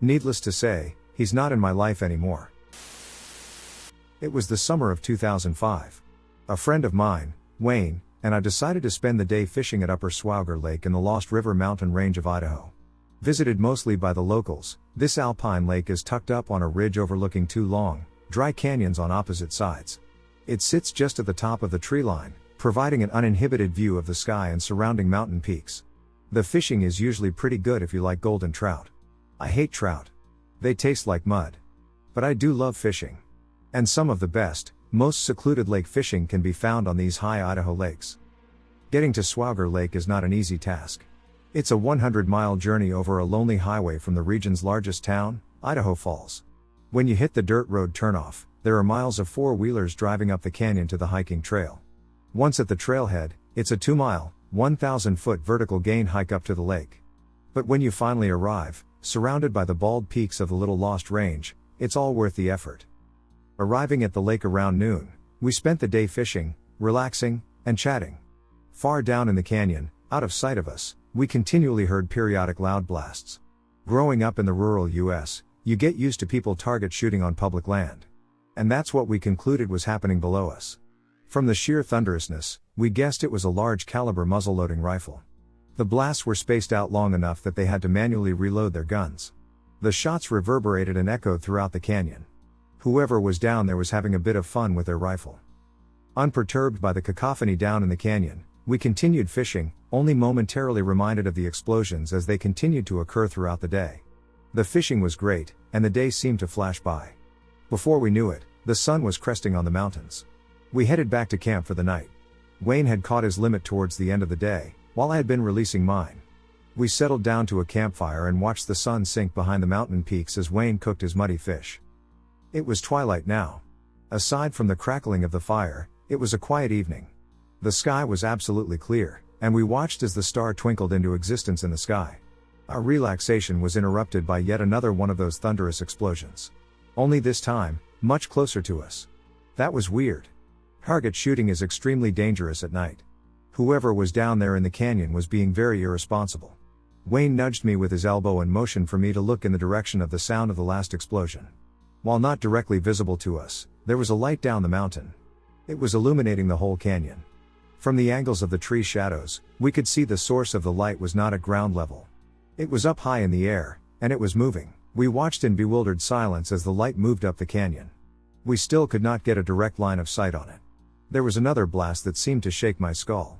Needless to say, he's not in my life anymore. It was the summer of 2005. A friend of mine, Wayne, and I decided to spend the day fishing at Upper Swauger Lake in the Lost River mountain range of Idaho. Visited mostly by the locals, this alpine lake is tucked up on a ridge overlooking two long, dry canyons on opposite sides. It sits just at the top of the tree line, providing an uninhibited view of the sky and surrounding mountain peaks. The fishing is usually pretty good if you like golden trout. I hate trout. They taste like mud. But I do love fishing. And some of the best, most secluded lake fishing can be found on these high Idaho lakes. Getting to Swauger Lake is not an easy task. It's a 100-mile journey over a lonely highway from the region's largest town, Idaho Falls. When you hit the dirt road turnoff, there are miles of four-wheelers driving up the canyon to the hiking trail. Once at the trailhead, it's a 2-mile, 1,000-foot vertical gain hike up to the lake. But when you finally arrive, surrounded by the bald peaks of the Little Lost Range, it's all worth the effort. Arriving at the lake around noon, we spent the day fishing, relaxing, and chatting. Far down in the canyon, out of sight of us, we continually heard periodic loud blasts. Growing up in the rural US, you get used to people target shooting on public land. And that's what we concluded was happening below us. From the sheer thunderousness, we guessed it was a large caliber muzzle-loading rifle. The blasts were spaced out long enough that they had to manually reload their guns. The shots reverberated and echoed throughout the canyon. Whoever was down there was having a bit of fun with their rifle. Unperturbed by the cacophony down in the canyon, we continued fishing, only momentarily reminded of the explosions as they continued to occur throughout the day. The fishing was great, and the day seemed to flash by. Before we knew it, the sun was cresting on the mountains. We headed back to camp for the night. Wayne had caught his limit towards the end of the day, while I had been releasing mine. We settled down to a campfire and watched the sun sink behind the mountain peaks as Wayne cooked his muddy fish. It was twilight now. Aside from the crackling of the fire, it was a quiet evening. The sky was absolutely clear, and we watched as the star twinkled into existence in the sky. Our relaxation was interrupted by yet another one of those thunderous explosions. Only this time, much closer to us. That was weird. Target shooting is extremely dangerous at night. Whoever was down there in the canyon was being very irresponsible. Wayne nudged me with his elbow and motioned for me to look in the direction of the sound of the last explosion. While not directly visible to us, there was a light down the mountain. It was illuminating the whole canyon. From the angles of the tree shadows, we could see the source of the light was not at ground level. It was up high in the air, and it was moving. We watched in bewildered silence as the light moved up the canyon. We still could not get a direct line of sight on it. There was another blast that seemed to shake my skull.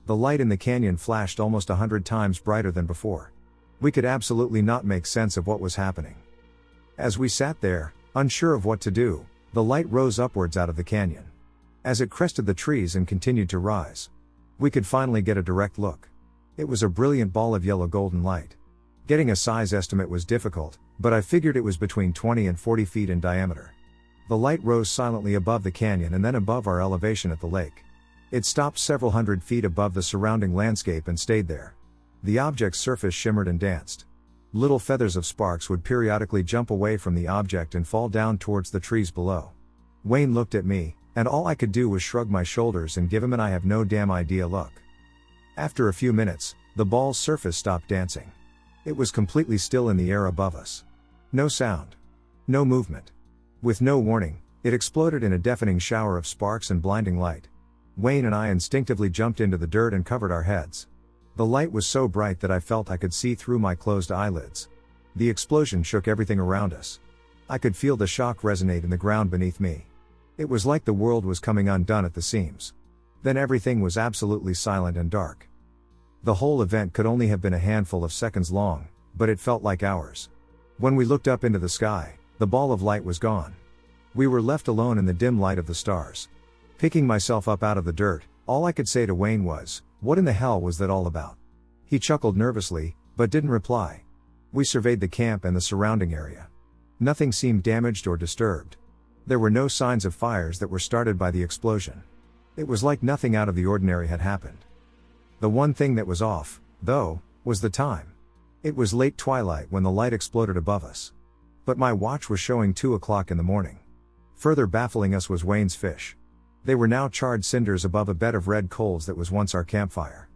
The light in the canyon flashed almost 100 times brighter than before. We could absolutely not make sense of what was happening. As we sat there, unsure of what to do, the light rose upwards out of the canyon. As it crested the trees and continued to rise, we could finally get a direct look. It was a brilliant ball of yellow golden light. Getting a size estimate was difficult, but I figured it was between 20 and 40 feet in diameter. The light rose silently above the canyon and then above our elevation at the lake. It stopped several hundred feet above the surrounding landscape and stayed there. The object's surface shimmered and danced. Little feathers of sparks would periodically jump away from the object and fall down towards the trees below. Wayne looked at me, and all I could do was shrug my shoulders and give him an I have no damn idea look. After a few minutes, the ball's surface stopped dancing. It was completely still in the air above us. No sound. No movement. With no warning, it exploded in a deafening shower of sparks and blinding light. Wayne and I instinctively jumped into the dirt and covered our heads. The light was so bright that I felt I could see through my closed eyelids. The explosion shook everything around us. I could feel the shock resonate in the ground beneath me. It was like the world was coming undone at the seams. Then everything was absolutely silent and dark. The whole event could only have been a handful of seconds long, but it felt like hours. When we looked up into the sky, the ball of light was gone. We were left alone in the dim light of the stars. Picking myself up out of the dirt, all I could say to Wayne was, "What in the hell was that all about?" He chuckled nervously, but didn't reply. We surveyed the camp and the surrounding area. Nothing seemed damaged or disturbed. There were no signs of fires that were started by the explosion. It was like nothing out of the ordinary had happened. The one thing that was off, though, was the time. It was late twilight when the light exploded above us. But my watch was showing 2 o'clock in the morning. Further baffling us was Wayne's fish. They were now charred cinders above a bed of red coals that was once our campfire.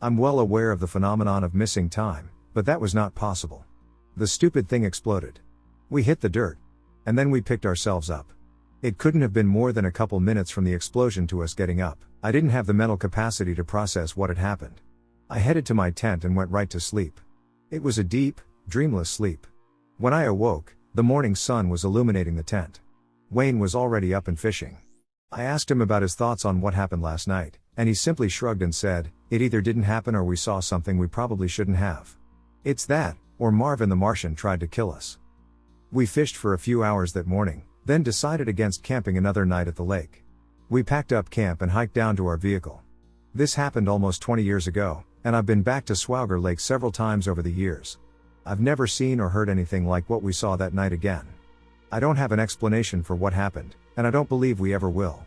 I'm well aware of the phenomenon of missing time, but that was not possible. The stupid thing exploded. We hit the dirt. And then we picked ourselves up. It couldn't have been more than a couple minutes from the explosion to us getting up. I didn't have the mental capacity to process what had happened. I headed to my tent and went right to sleep. It was a deep, dreamless sleep. When I awoke, the morning sun was illuminating the tent. Wayne was already up and fishing. I asked him about his thoughts on what happened last night, and he simply shrugged and said, "It either didn't happen or we saw something we probably shouldn't have. It's that, or Marvin the Martian tried to kill us." We fished for a few hours that morning, then decided against camping another night at the lake. We packed up camp and hiked down to our vehicle. This happened almost 20 years ago, and I've been back to Swauger Lake several times over the years. I've never seen or heard anything like what we saw that night again. I don't have an explanation for what happened, and I don't believe we ever will.